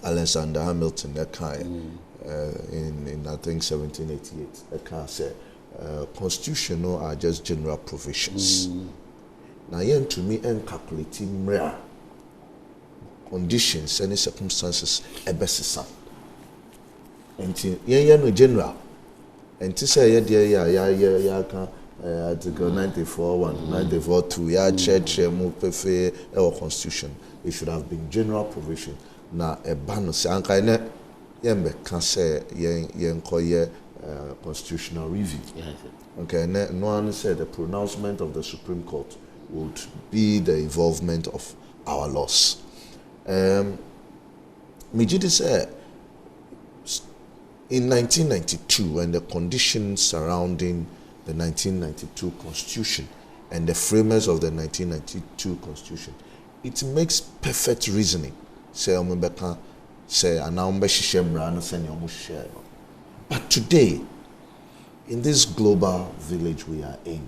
Speaker 3: Alexander Hamilton in I think 1788 can say constitutional are just general provisions. Now yen to me and calculating rare conditions any circumstances ebesisa. Enti yen no general. Enti say ya can Article 94:1, 94:2 ya church mu pefe our constitution. It should have been general provision. Na ebano se anka ne yen be can say yen koye constitutional review. Yes. Okay, no one said the pronouncement of the Supreme Court would be the involvement of our laws. Mijidi said in 1992, when the conditions surrounding the 1992 Constitution and the framers of the 1992 Constitution, it makes perfect reasoning. Say but today, in this global village we are in,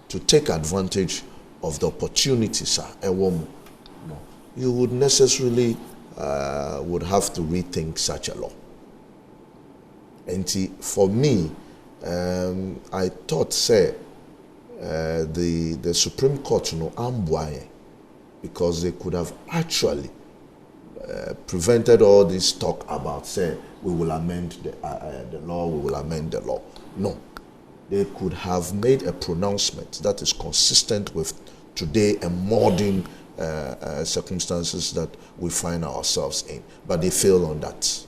Speaker 3: to take advantage of the opportunities, you would necessarily would have to rethink such a law. And for me, I thought, say, the Supreme Court, because they could have actually prevented all this talk about, say, we will amend the law, we will amend the law. No. They could have made a pronouncement that is consistent with today and modern circumstances that we find ourselves in. But they failed on that.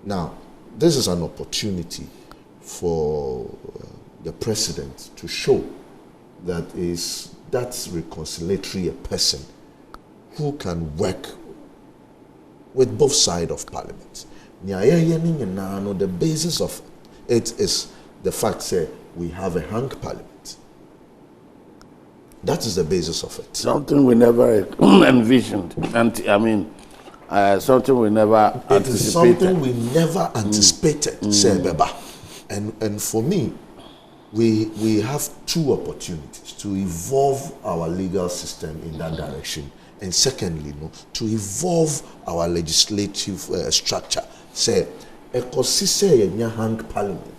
Speaker 3: Now, this is an opportunity for the president to show that that's reconciliatory a person who can work with both sides of parliament. The basis of it is the fact that we have a hung parliament. That is the basis of it.
Speaker 1: Something we never envisioned. And I mean, something we never anticipated.
Speaker 3: It is something we never anticipated, say Beba. And for me, we have two opportunities to evolve our legal system in that direction. And secondly, to evolve our legislative structure. Say, hang parliament.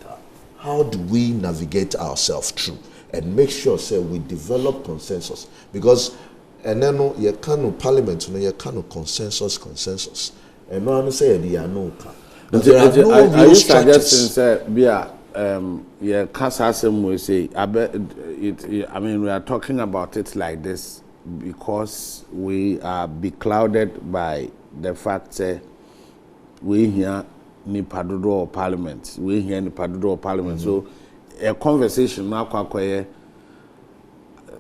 Speaker 3: How do we navigate ourselves through and make sure, say, we develop consensus? Because and then you can't parliament, you can't consensus. And no one say there are no. There are no real structures.
Speaker 1: Yeah, we say. I mean, we are talking about it like this because we are beclouded by the fact that we here ni padodo or parliament. We here ni padodo or parliament. So a conversation now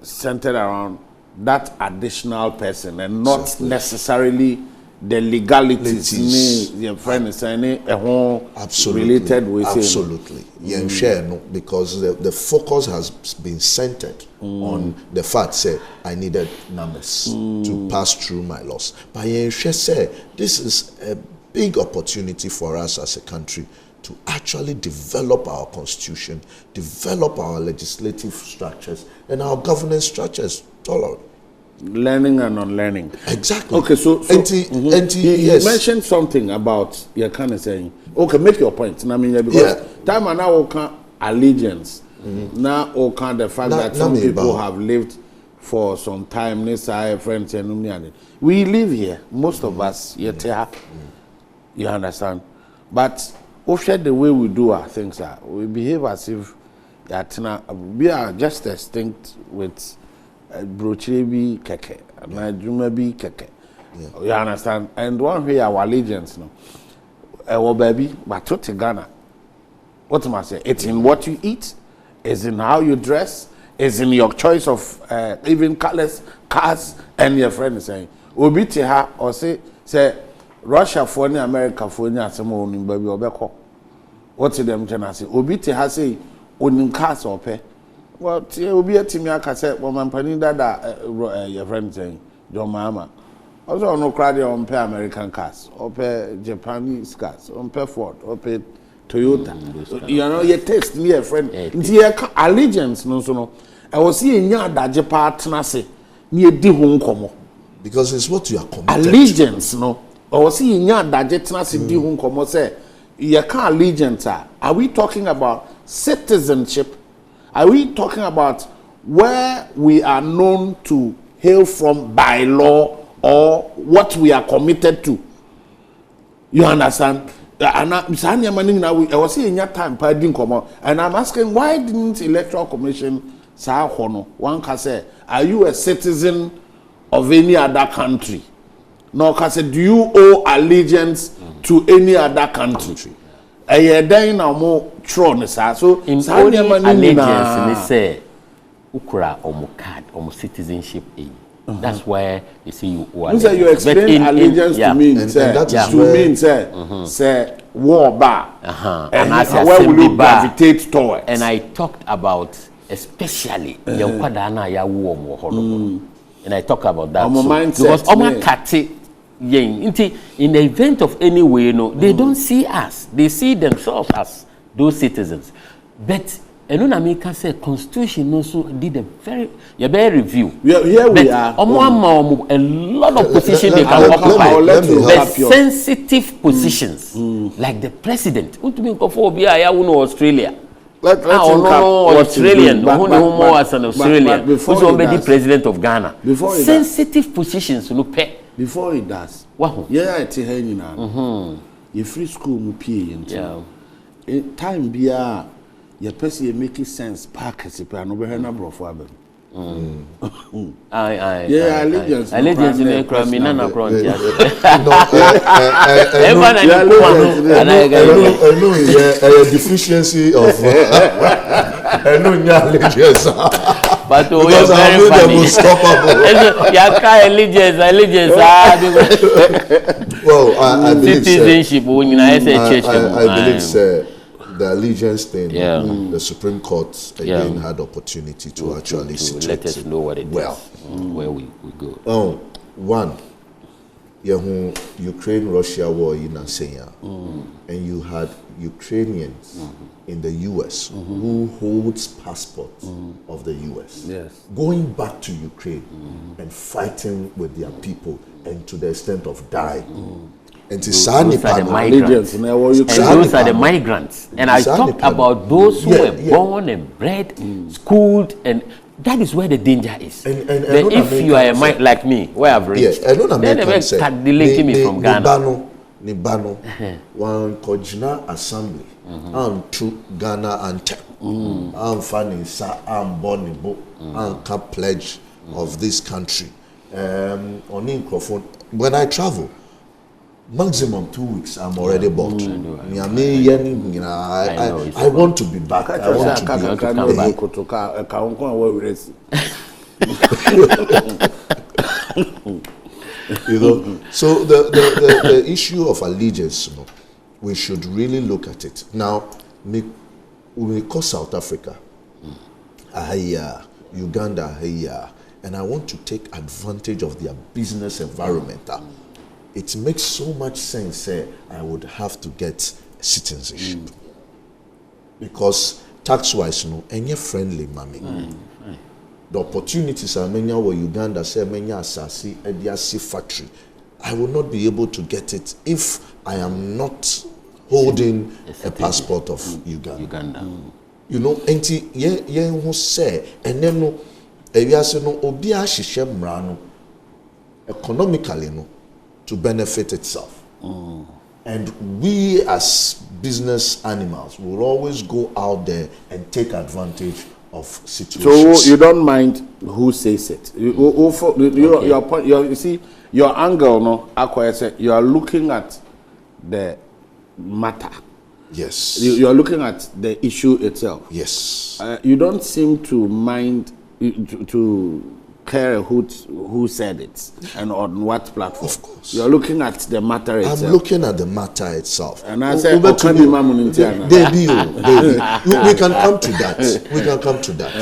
Speaker 1: centered around that additional person and not necessarily the legalities. Your friend is saying related with
Speaker 3: absolutely. Yeah, share no, because the focus has been centered on the fact say I needed numbers to pass through my laws. But yeah, say this is a big opportunity for us as a country to actually develop our constitution, develop our legislative structures and our governance structures tolerant.
Speaker 1: Learning and unlearning.
Speaker 3: Exactly.
Speaker 1: Okay, so
Speaker 3: yes.
Speaker 1: You mentioned something about you're kind of saying, okay, make your point. I mean, because time and now allegiance. Now, the fact that some people have lived for some time. We live here. Most of us, you understand. But the way we do our things, we behave as if we are just extinct with brochire keke, Najuma keke. You understand? And one way our allegiance, baby, but to Ghana, What am I saying? It's in what you eat, it's in how you dress, it's in your choice of even colors, cars, and your friend is saying, Obi Teha or say Russia for any America for any asemo in baby obeko. What's them can I say? Obi Teha say owning cars or pay. Well, Obi Timiaka said, well, my penny dada your friend saying, your mama. Also, no crowd on pay American cars, or pay Japanese cars, on pay Ford, or pay Toyota. You know, your taste me a friend. Allegiance, no. I was seeing that Japan say near the home como.
Speaker 3: Because it's what you are committed
Speaker 1: allegiance, no. I was seeing that Japan say the home como say, you can't allegiance. Are we talking about citizenship? Are we talking about where we are known to hail from by law or what we are committed to? You understand? And I was saying that time, and I'm asking, why didn't Electoral Commission say, one can say, are you a citizen of any other country? No, can say, do you owe allegiance to any other country? So in
Speaker 2: allegiance, they say, ukura omo card, omo citizenship. That's why you see you owe allegiance.
Speaker 1: You explain allegiance to me, and that is to mean, say war bar, and where will you gravitate toward?
Speaker 2: And I talked about especially Yankwadana ya war, and I talk about that because Oma Kati. In the event of any way, they don't see us. They see themselves as those citizens. But America said Constitution also did a very review.
Speaker 1: Here we are.
Speaker 2: A lot of positions they can occupy. The sensitive positions, like the president. Australia. Australian, who as an Australian, who's already president of Ghana. Sensitive positions,
Speaker 1: before it does, yeah, it's a hanging on. You free school, time be a your person making sense. Park as a plan over her number of women. Yeah, allegiance.
Speaker 2: Allegiance to make crime in an approach.
Speaker 3: I know a deficiency of allegiance.
Speaker 2: But we are very funny. Allegiance.
Speaker 3: Well, I believe
Speaker 2: citizenship.
Speaker 3: I believe the allegiance thing. The Supreme Court again had opportunity to actually
Speaker 2: let us know what it is. Where we go.
Speaker 3: One. Ukraine Russia war in Asenya, and you had Ukrainians in the US who holds passports of the US going back to Ukraine and fighting with their people and to the extent of dying. And those are the
Speaker 2: migrants. And I talked about those who were born and bred, schooled, and that is where the danger is. But if you are a like me, where I've reached, then they start delinking me from Ghana.
Speaker 3: Nibano, one Kojina Assembly, and to Ghana and I'm finding Sa I'm born in book and can pledge of this country. On microphone, when I travel, maximum 2 weeks, I'm already bought. I want to be back. I want to be so the issue of allegiance, we should really look at it. Now, we call South Africa, Uganda, and I want to take advantage of their business environment. It makes so much sense. I would have to get citizenship because tax-wise, any friendly, mommy. The opportunities are many where Uganda say many asasi ediasi factory. I will not be able to get it if I am not holding a passport of Uganda. You know, enti ye who say and then no ewiase no obi a hihye mra no economically no to benefit itself. And we as business animals will always go out there and take advantage of situations.
Speaker 1: So you don't mind who says it. Your point, you see, your angle, no, you are looking at the matter.
Speaker 3: Yes.
Speaker 1: You're looking at the issue itself.
Speaker 3: Yes.
Speaker 1: You don't seem to mind to care who said it and on what platform.
Speaker 3: Of course.
Speaker 1: You're looking at the matter itself.
Speaker 3: I'm looking at the matter itself.
Speaker 1: And I said,
Speaker 3: we can come to that. We can come to that.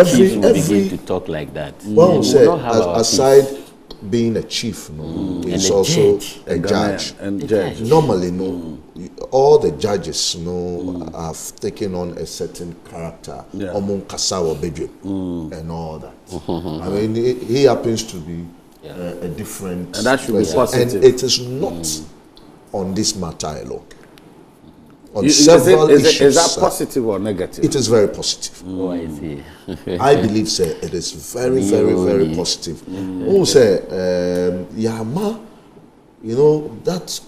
Speaker 2: Chiefs will begin to talk like that.
Speaker 3: Well, aside being a chief, he's also a judge. Normally, all the judges, have taken on a certain character, and all that. I mean, he happens to be a different,
Speaker 1: and that should be positive.
Speaker 3: And it is not on this matter alone. On
Speaker 1: Is that positive or negative?
Speaker 3: It is very positive.
Speaker 2: Oh, I see.
Speaker 3: I believe, sir, it is very, very, very positive. Who say, Yama, that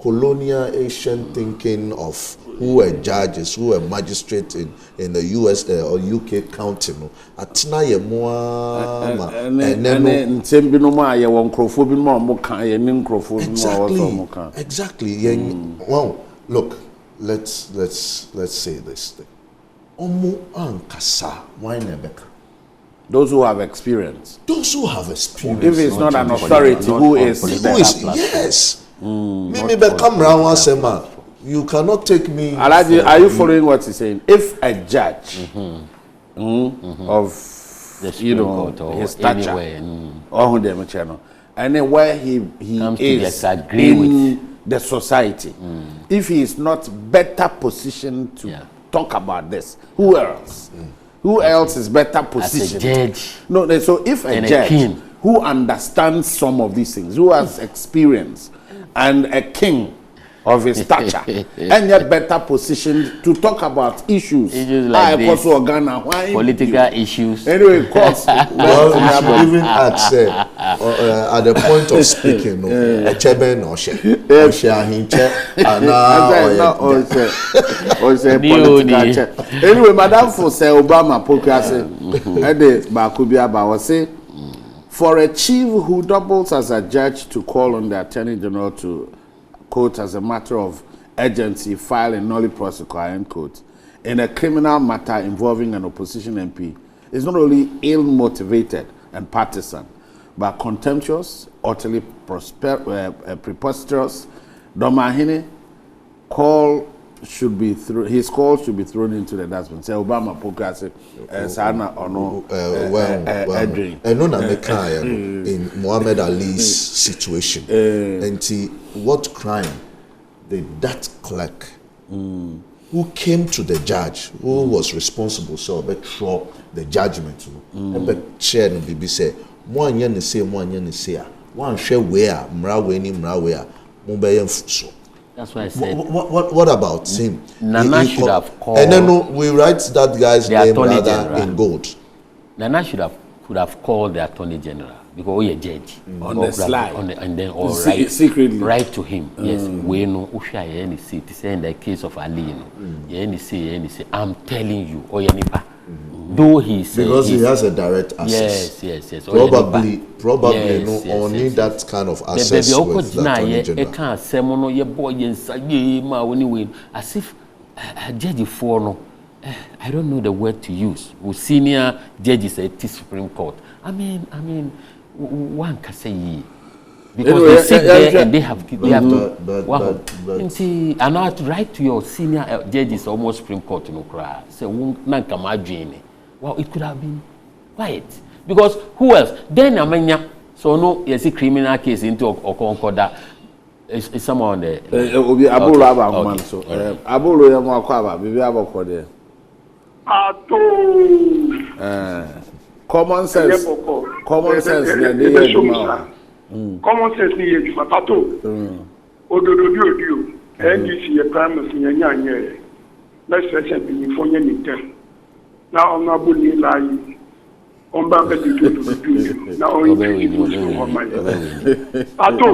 Speaker 3: colonial Asian thinking of who were judges, who were magistrates in the US or UK county, atina ye moa exactly. Well, look, let's say this thing. Omo ankasa why nebeka.
Speaker 1: Those who have experience.
Speaker 3: Those who have experience.
Speaker 1: If it's not an authority, who is
Speaker 3: yes. Maybe come round once a month. You cannot take me.
Speaker 1: Alaji, are you following what he's saying? If a judge of his stature or and then where he is in the society, if he is not better positioned to talk about this, who else? Who else is better positioned?
Speaker 2: As a judge.
Speaker 1: No, so if a judge who understands some of these things, who has experience, and a king of his stature, and yet better positioned to talk about issues
Speaker 2: like this,
Speaker 1: Ghana,
Speaker 2: political issues.
Speaker 1: Anyway, course.
Speaker 3: Well, even at the point of speaking,
Speaker 1: anyway, Madam for say Obama Pokrase, for a chief who doubles as a judge to call on the Attorney General to, quote, as a matter of urgency, file a nollie prosequi, end quote, in a criminal matter involving an opposition MP, is not only ill-motivated and partisan, but contemptuous, utterly preposterous. Domahine his call should be thrown into the dustbin. Say Obama Pokrase, Sana or no,
Speaker 3: in Muhammad Ali's situation. And what crime did that clerk who came to the judge, who was responsible, so throw the judgment, but share and BB say, one yen say, one share where, mraware, Mumbai.
Speaker 2: That's why I said.
Speaker 3: What about him?
Speaker 2: Nana should have called.
Speaker 3: And then we write that guy's name rather in gold.
Speaker 2: Nana could have called the Attorney General because we a judge
Speaker 1: on the slide,
Speaker 2: and then
Speaker 1: secretly
Speaker 2: write to him. Yes, we know Usha any say in the case of Ali. Any say I'm telling you, Oyanipa. Though he says
Speaker 3: because he has a direct access.
Speaker 2: Yes.
Speaker 3: Probably only that kind of access with the Attorney General.
Speaker 2: As if a judge for no, I don't know the word to use. Senior judges at the Supreme Court. I mean, one can say because they sit there and they have to. And now to write to your senior judges almost Supreme Court no cry. Say well, it could have been quiet because who else? Then so no, you see criminal case into Okonkoda. Is someone there?
Speaker 1: Obi Abulu Abaman so. Abulu Yamakwa, Bibi Abako there. Common sense. Common sense.
Speaker 4: Common sense ni ye juma pato. Ododo NDC prime nyanya. Let's say be for nyite. Now on abuli lai. On ba be do. Now on my. Pato.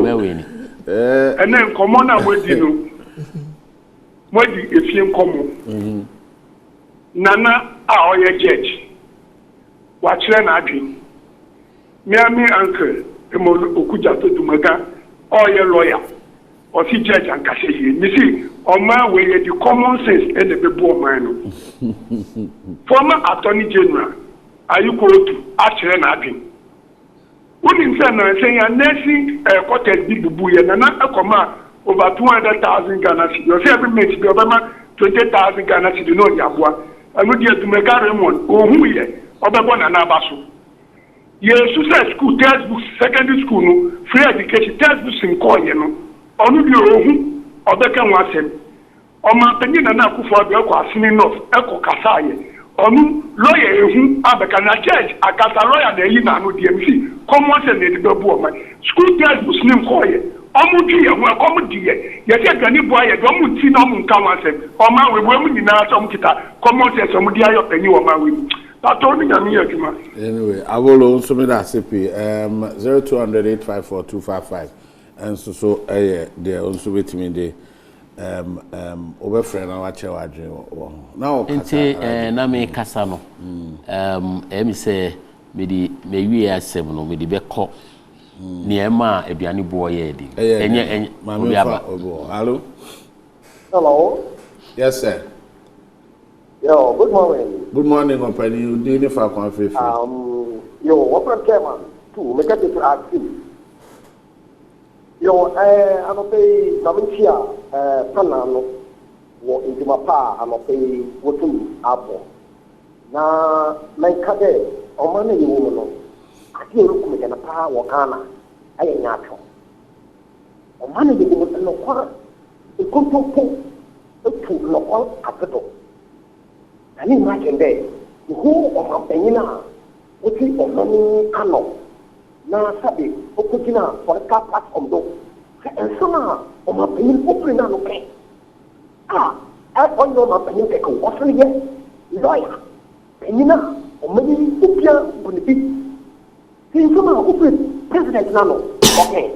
Speaker 4: And then common na we di no. Mo di efien komo. Nana a oye judge. Wa kire na adwen. Me uncle Okuja to Dumaga, or your lawyer. or see judge and cashier. You see, on my way, the common sense and the poor man. Former Attorney General, are you going to actually nothing? When in saying a nursing quartet big buoy and not a command over 200,000 Ghana cedis. You every minute be over 20,000 Ghana cedis. No, Yabua. I would get to make a remote or who ye or the one and Abasu. Yes, school textbooks, secondary school, free education textbooks in Koyano. Onu bi ohun obeka nwasem o ma penyi na akufo abia kwa asini enough eko kasaye onu lawyer ehun abeka na judge akata lawyer na yi na anu DMC common sense na edibebu o ma school textbooks nim koye omu di ye ho ekomu di ye ye se gani bo aye do mu ti na mu nka nwasem o ma we bo mu nyina so mu kita common sense omu di ayo penyi o ma we tato ni nyame aduma
Speaker 1: anyway awolo nso me da sepi 0200854255 and so there also with me the over friend na wache wadre now
Speaker 2: na me kasa no me say me di me wi asem no me di be ko niema aduane bo ye di enye obi aba
Speaker 5: hello
Speaker 1: yes sir
Speaker 5: yo good morning
Speaker 1: company you dey for conference
Speaker 5: yo what from chairman to make it to ask you yo ano pay maminchia panano wo intima pa ano pay wotum abo na mankade o mane yi wo no ati orukum ke na pa wo kana aye nyato o mane yi wo no kwa ikuntopo etu no kwa apeto ani makende hu o mapenyina oti o mani ano na sabi okujina for ka part of do ensona o ma peyin oprina no ke on no ma peyin ke ko ofriye lawyer penyina o mani opia bonibi ensona opri president na no okay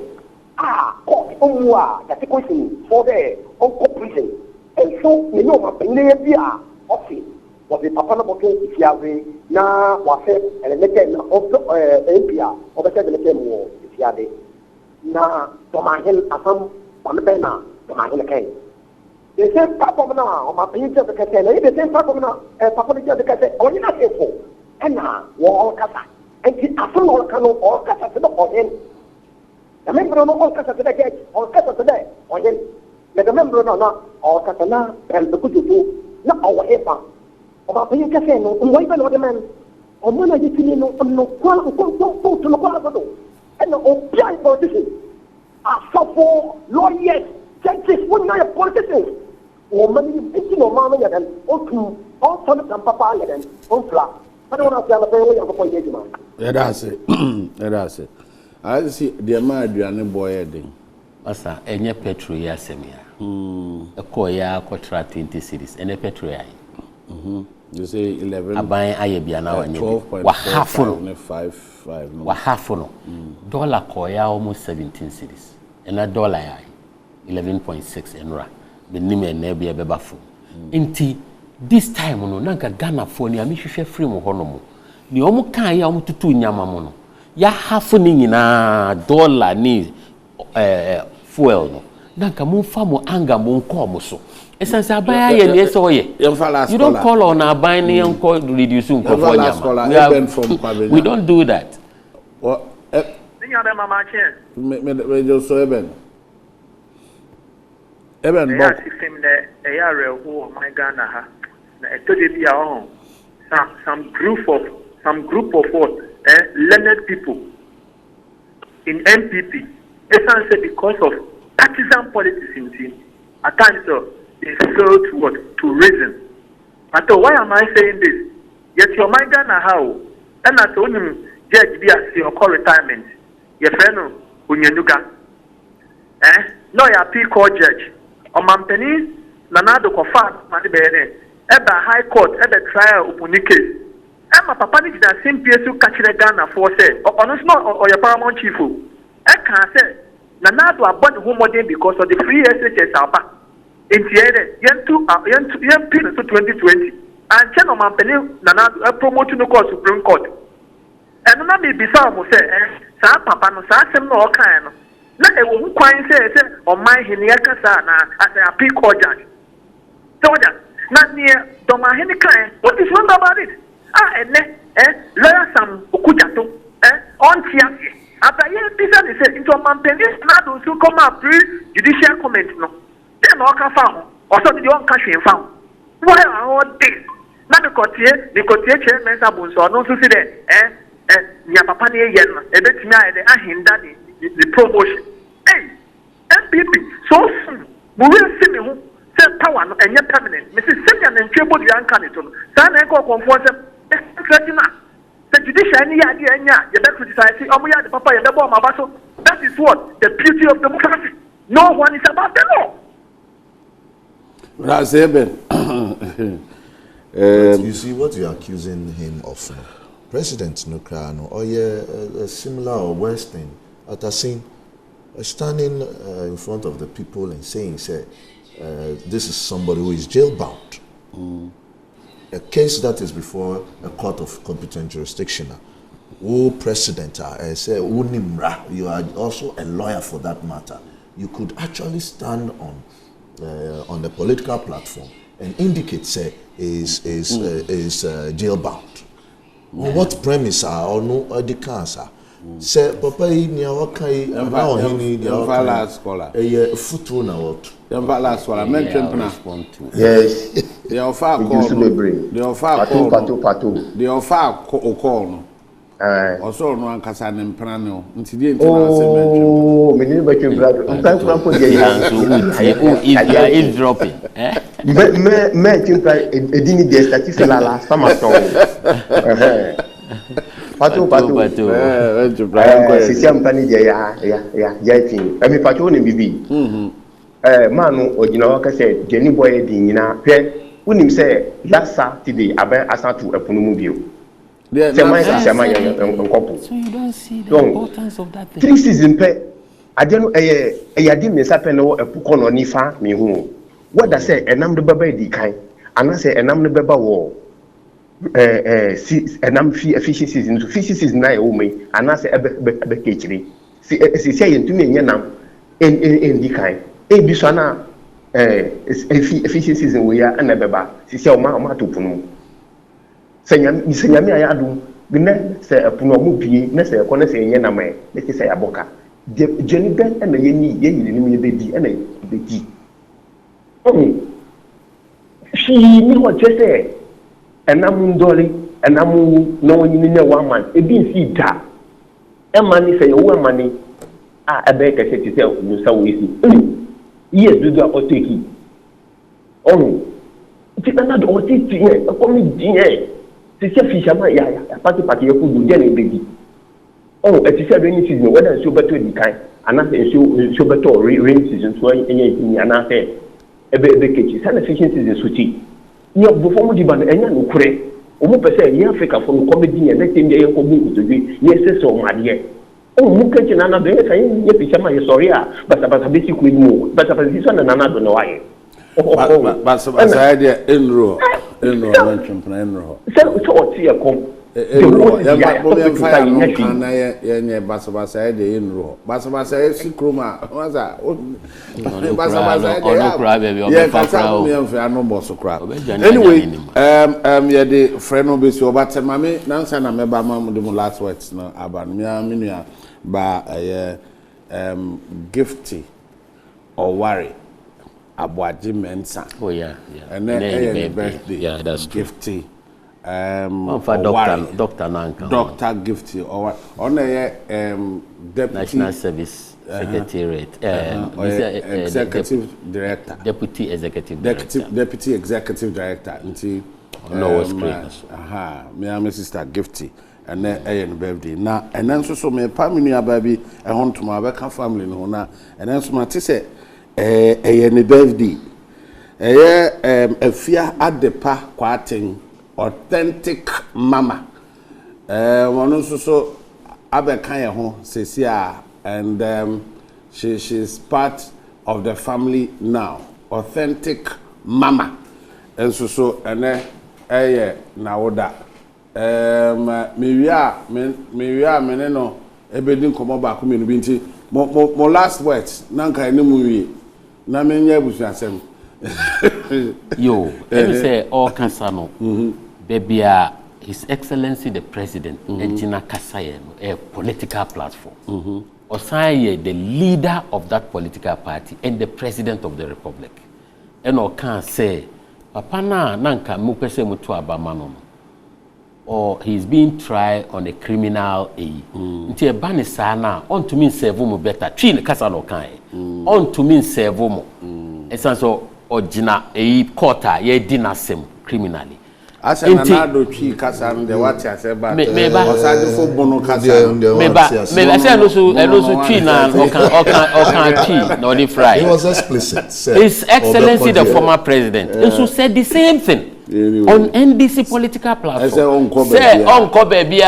Speaker 5: court omwa that question for the on prison and so me no ma peyin e bia office was the papa na boto ifiawe na wafe elemeke na MPA obese elemeke mo ifiade na tomahel asam pambe na tomahel kai they say papa na o ma pin je de kete na they say papa na papa de je de kete oni na sefo na wo kasa enti asam wo kanu o kasa se do ohen na membro no o kasa se de ke o kasa se de ohen na membro na o kasa na el de kujutu na o epa oba pay cafe no way belo de man o mana de fini no kwa ko to no kwa do and o pia politician a suffer lawyers judges when na politicians o mani biti no mama ya dan o tu o to no papa ya dan o fla but when I say la pay ya ko point de man
Speaker 1: yeah that's it I see the man aduane boy den
Speaker 2: asa enye petrol ya semia ko ya ko tra 20 cities enye petrol ya
Speaker 1: you say 11
Speaker 2: aban aye bia na wanye wa half no dollar ko ya almost 17 cities and a dollar ya 11.6 enra be nime na bia be bafo nti this time no nanka Ghana fo ni amehwehwe free mo hono mo ni omo kan ya omo tutu nyama mo no ya half ni nyina dollar ni fuel no nanka mo fa mo anga mo nko mo so essence abaya ye ne so ye you don't call on abaya ne nko reduce nko for nyama we don't do that
Speaker 1: what
Speaker 4: mama chen
Speaker 1: me just so eben
Speaker 4: yeah system the area who my Ghana ha na etode bia on some group of what learned people in MPP essentially because of partisan politics in team at times they fail to what to reason. But why am I saying this? Yet your mind Ghana how and at only judge be as your call retirement your friend unyenuga lawyer P court judge o mampeni nanado ko fa made be eba high court eba trial upuni case ema papa ni na same PSU kachire Ghana for say ono or your paramount chief e kan say nanado abon ho modern because of the free SHS aba entiere yentu 2020 and chen o mampeni nanado promote no court Supreme Court and na me bisa mo say sa papa no sa asem no o kan no
Speaker 6: na ewo kwan say oman hene yakasa na as a appeal court judge so that na near doma hene kan what is wrong about it lawyer Sam Okujato on tiasi after ye pisa they say into manpenis na do so come up judicial comment no then o ka fa ho o so the on ka hwe fa why all this na the court chairman sabunso no so see there nya papa ne ye no ebetimi ayede ahinda the promotion hey MPP so soon we will see me who say power no enye permanent me say senya na ntwebo du anka ne to no sa na enko konfo say the judicial ni ya di enya ye be criticize omo ya the papa ye be bo ma baso that is what the beauty of democracy no one is about the law
Speaker 3: you see what you're accusing him of no? President Nukrano or a similar or worse thing at a scene standing in front of the people and saying this is somebody who is jail-bound. A case that is before a court of competent jurisdiction. Oh, President, say, you are also a lawyer for that matter. You could actually stand on the political platform and indicate, say, is jail-bound. Yeah. What premise are or no cancer? Say, Papa, you are okay.
Speaker 1: Scholar.
Speaker 3: A foot run out.
Speaker 1: Last scholar. Mention
Speaker 5: yes.
Speaker 1: The offer call. The offer call. The offer call. Also, no one can say Prano.
Speaker 5: Oh, me never came back.
Speaker 2: It's dropping.
Speaker 5: Me think I didn't get statistics la sama song. Patu. Sisi ampani ya tin. Emi patu ni bibi. Manu ojina waka say Jenny boy di nyina hwe unim say last Saturday aban asatu epunu mu bio.
Speaker 2: So you don't see the importance of that thing.
Speaker 5: 3 seasons pe adeno eyade me sape no epuko no nifa me hu. What that say enam de baba di kan ana say enam ne baba wo enam efficiencies into efficiencies na e wo me ana say ebe kechiri si say yentumi enye nam en di kan e bi so na efficiencies we ya na beba si say o ma to punu senyame ayadu gne se epuno mu bie na se ko na se enye nam e na se aboka jeni ben na ye ni ye yiri ni me bedi na bedi she ni what you say enam ndoli enam no nyini ne one man e bi fi da e mani say wo mani ebe ka se ti say you say we see yes do do oteki ti na do oteki e ko mi din ti se fi shama ya party e ku do je na bedi e ti say rainy season whether so beto di kan ana say so beto rainy season so enye ni ana say ebe kechi sana efficiencies is suti ni obofo mu diba enya no kure o mu pese ni Africa for comedy ni na tem ye ko bu kutodwi ni ese so made o mu kechi na na do ye say ye pichama ye sorry basa basic we mu basa so na na do no waye
Speaker 1: basa idea enro mention plan enro
Speaker 5: so o ti e kom
Speaker 1: basa idea enro basa esi kroma waza anyway yeah the friend no be so but mama nansa na meba mam de last words no aban me nua ba gifty or worry aboaji mensa
Speaker 2: oh yeah
Speaker 1: and then birthday
Speaker 2: yeah that's
Speaker 1: gifty
Speaker 2: Dr.
Speaker 1: Gifty or on deputy
Speaker 2: National Service Secretariat
Speaker 1: executive director
Speaker 2: deputy executive
Speaker 1: director until
Speaker 2: lowest grade
Speaker 1: me and my sister Gifty and then birthday now and then so me pa me nua baby e hon to my back family no na and then so ma te say ne birthday afia adepa kwaten authentic mama one so abeka ye ho sesia and she's part of the family now authentic mama and so ene na woda me wia me no ebedin komo ba ko me no binti mo last words nanka ene mu wi na menye busuasem
Speaker 2: yo let me say all kasano bebia His Excellency the President Ejina Kasaye a political platform Osaye the leader of that political party and the President of the Republic and o can say papa na nanka mu pese mutu abamano or he's being tried on a criminal nti e bani sana on to mean serve mu better twin kasa no kan on to mean serve mu esanso ogina court a ye dinasem criminally
Speaker 1: asa na do twi kasa no de wati ase ba osade fo bono kasa
Speaker 2: me say no so twi na okan twi no dey fry.
Speaker 3: He was explicit.
Speaker 2: His Excellency the former president also said the same thing on NDC political platform. Say Uncle Baby,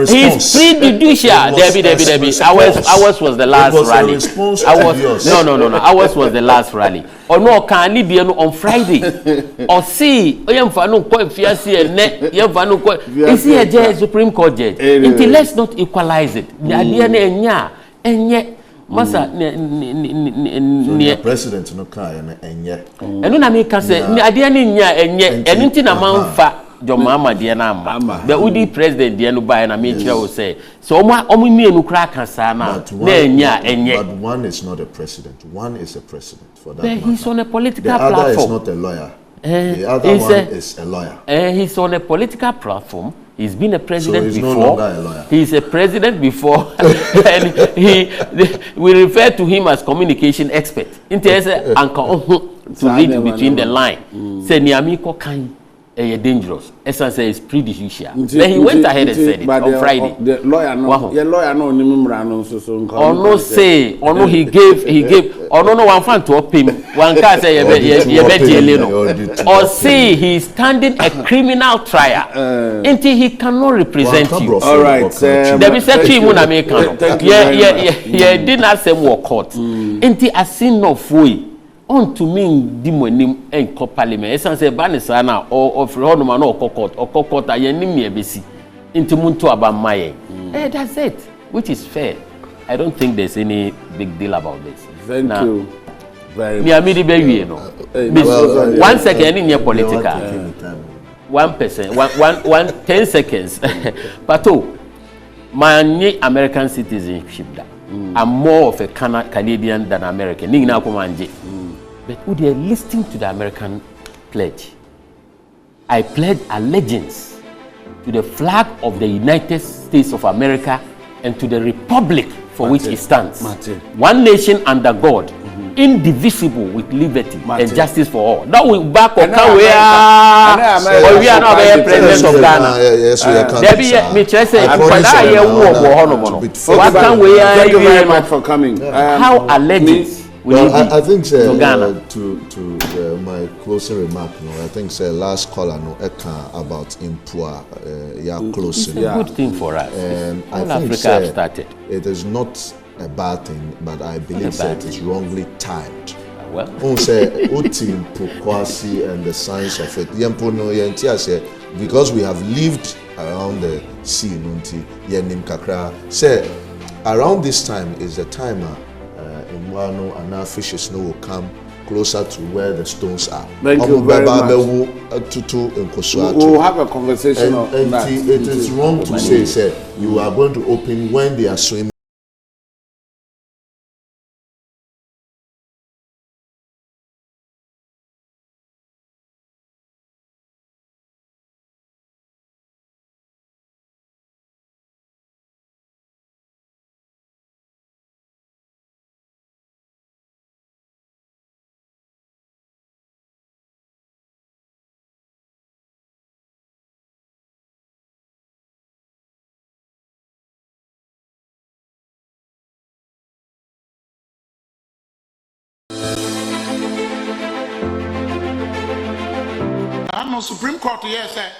Speaker 2: he's pre-judicial. Debbie. Ours was the last rally. No. Ours was the last rally. Or no, can lead on Friday. Or see, Yamfano quite fiancé and net Yamfano. Is he a judge, Supreme Court judge? Until let's not equalize it. The idea and yet. Masa
Speaker 3: the president no kai enye
Speaker 2: enu na me ka say ni ade ani nya enye enu nti na manfa jomama de na amba the udi president de no buy na me kire wo say so omo mienu kra kan sa na nya enye.
Speaker 3: But one is not a president, one is a president for that.
Speaker 2: But he's on a political
Speaker 3: platform. The other
Speaker 2: platform.
Speaker 3: is not a lawyer. The other one is a lawyer.
Speaker 2: He's on a political platform. He's been a president
Speaker 3: so he's
Speaker 2: before.
Speaker 3: No longer a lawyer.
Speaker 2: He's a president before, and we refer to him as communication expert. Inter to read between the line. Say Niamiko kan dangerous. Essence is prejudicial. Then he went ahead and said it on Friday.
Speaker 1: The lawyer no, your lawyer no nimra so.
Speaker 2: No say, no he gave. No one fan to up him. One can say or say he's standing a criminal trial until he cannot represent you.
Speaker 1: All right.
Speaker 2: There is a team na make yeah. Did not say work court. Until I see no way. On to mean demonim en ko parliament essence ba ne sa na o free ho no ma no court ayenim me ebesi into muntu abamaye that's it, which is fair. I don't think there's any big deal about this.
Speaker 1: Thank you very much.
Speaker 2: Me amidi be wie no 1 second in your political 1%, 10 seconds but my American citizenship da I'm more of a Canadian than American ni na ko manje. But would they listening to the American pledge? I pledge allegiance to the flag of the United States of America and to the republic for which it stands. One nation under God, indivisible with liberty and justice for all. That will back up or we are not the president of Ghana. There be me say what can we
Speaker 1: thank you very much for coming.
Speaker 2: How allegiance
Speaker 3: I think to my closing remark, I think last caller about Impua closing.
Speaker 2: It's a good thing for us.
Speaker 3: I think
Speaker 2: Africa started.
Speaker 3: It is not a bad thing, but I believe that it's wrongly timed.
Speaker 2: Well,
Speaker 3: Utim Pukwasi and the science of it. Because we have lived around the sea, say around this time is the time. And our fishes will come closer to where the stones are.
Speaker 1: Thank you very much. We'll have a conversation on that.
Speaker 3: It is wrong to say you are going to open when they are swimming.
Speaker 7: I'm on Supreme Court, yes, sir.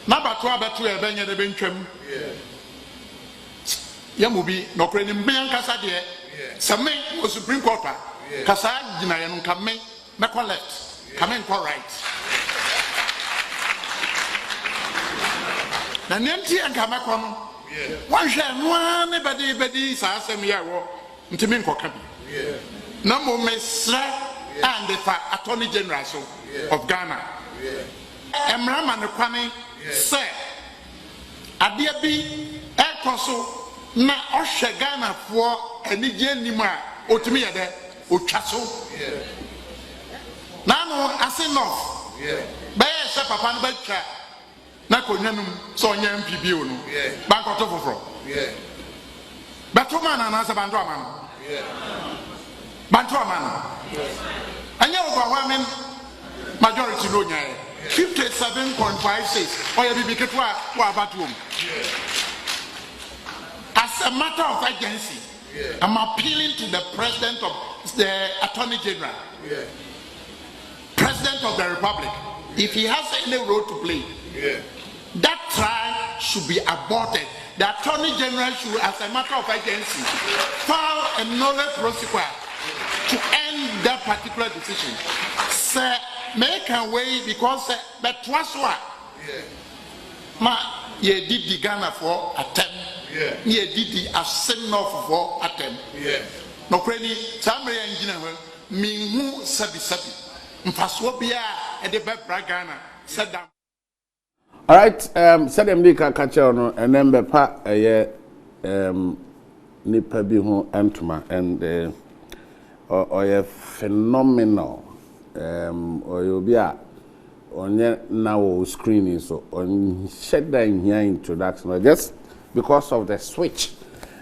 Speaker 7: Number 12, but 2 Benya the Benchum. Yamubi, no credit, Mayan Cassadia. Some men was Supreme Court. Cassa, Jinayan, come in, make one left, come in for right. The Nancy and Kamakon, One share one bedi sa asem ya wo ntimi nkoka bi. Na mo mesra and the Attorney General of Ghana. Emra man kwame say ade bi ekoso na ohwe Ghana fo anije nim a otumi ye de otwa so. Na no ase no. Be se papa no ba twa na konyanum so onya MPB o no. Bankoto foforo. Beto man na se bandu aman. Bantu aman. Anya overwhelming majority no nya 57.56 or you be ketwa wa batum. As a matter of urgency, I'm appealing to the President of the Attorney General, President of the Republic. If he has any role to play, that trial should be aborted. The Attorney General should, as a matter of urgency, file a nolle prosequi to end that particular decision. Sir, make a way because but was what? Ma ye did the Ghana for attempt. Ye did the ascend for attempt. No cranny, Samre engineer, me who sabi. Mpaswobia at the Bebra Ghana said down.
Speaker 1: All right, said them they can catch on and then bepa nipa bi ho antuma and or phenomenal or you'll be on now screening so on shed down here introduction just because of the switch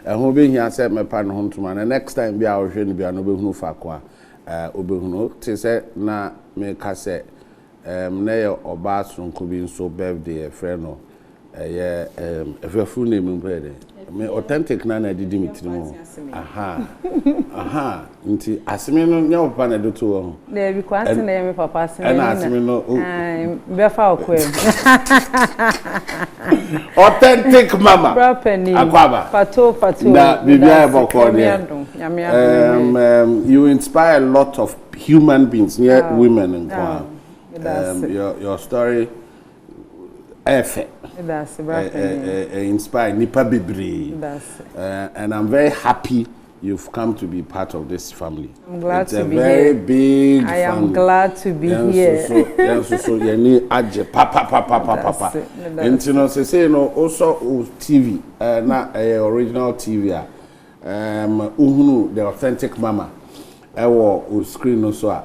Speaker 1: and who being here said my partner home to man and next time be our be no be no fa kwa obehuno te say na me ka say na ye oba sonko bi so birthday friend no if your full name brother me authentic na Dimitri mo aha nti asime no nya opa na do to ho
Speaker 8: na bi kwase na ye me papa asime
Speaker 1: na asime no
Speaker 8: be fa okwem
Speaker 1: authentic mama
Speaker 8: akwaba pato
Speaker 1: na bibia ebokode you inspire a lot of human beings women and your story inspire nipa bebre and I'm very happy you've come to be part of this family.
Speaker 8: I'm glad
Speaker 1: it's
Speaker 8: to be
Speaker 1: very
Speaker 8: here.
Speaker 1: Big
Speaker 8: I am
Speaker 1: family.
Speaker 8: glad to be here.
Speaker 1: So you need aje papa. And you know say no also TV na original TV uhunu the authentic mama ewo screen no so a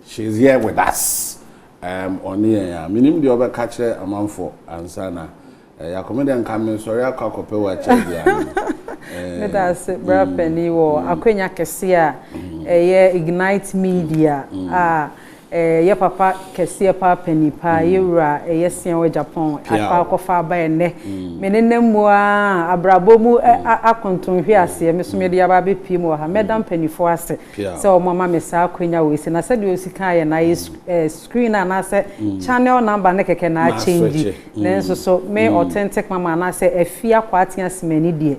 Speaker 1: she's here with us. On here, minim the other catcher a month for ansana. Ya comedian coming sorry, I can't compare what
Speaker 8: that's Brother Penny or Akwenya Kesia, Ignite Media. Ye papa Kesia pa Penny pa yura yes in Japan. I pa far by ne. Menenemwa abrabomu akontun hwiase me so me dia ba be pim wo ha medam Penny for us. So mama me sa Akwenya we se na said you sika ye na screen na say channel number ne keke na change. Nenso so me authentic mama na say afia kwatia semani die.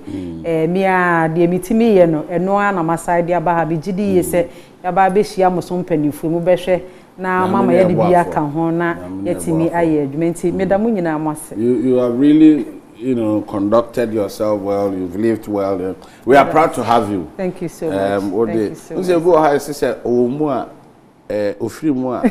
Speaker 8: Me a de mitimi ye no eno na maside dia ba ha bi gidi ye se ya ba be hia mo so mpanifo mu behwe na mama ye de bia ka ho na yetimi aye adwumenti medamu nyina amase. You
Speaker 1: have really conducted yourself well, you've lived well. We are proud to have you.
Speaker 8: Thank you so much. Thank you so much.
Speaker 1: Go ahead say omu a ofiri mu a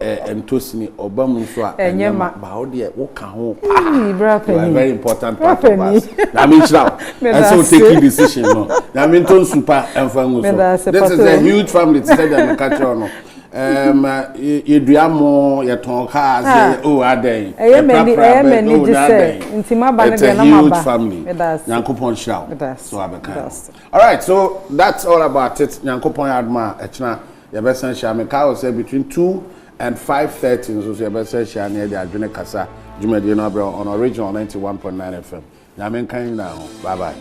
Speaker 1: entosini obamu so a enyema ba o de wo ka ho pa. You are very important part of us. Na me chira. And so taking decision no. Na me ton super enfangu so. This is a huge family to say that catch on. Yeduamo yeton cars aden it's a huge family Nyankopon shall so abeka. All right, so that's all about it. Nyankopon adma echna yebesan sha me ka say between 2 and 5:30 so yebesan sha na dey adwene kasa jumadi no abra on original 91.9 FM. Nyamen kan now. Bye bye.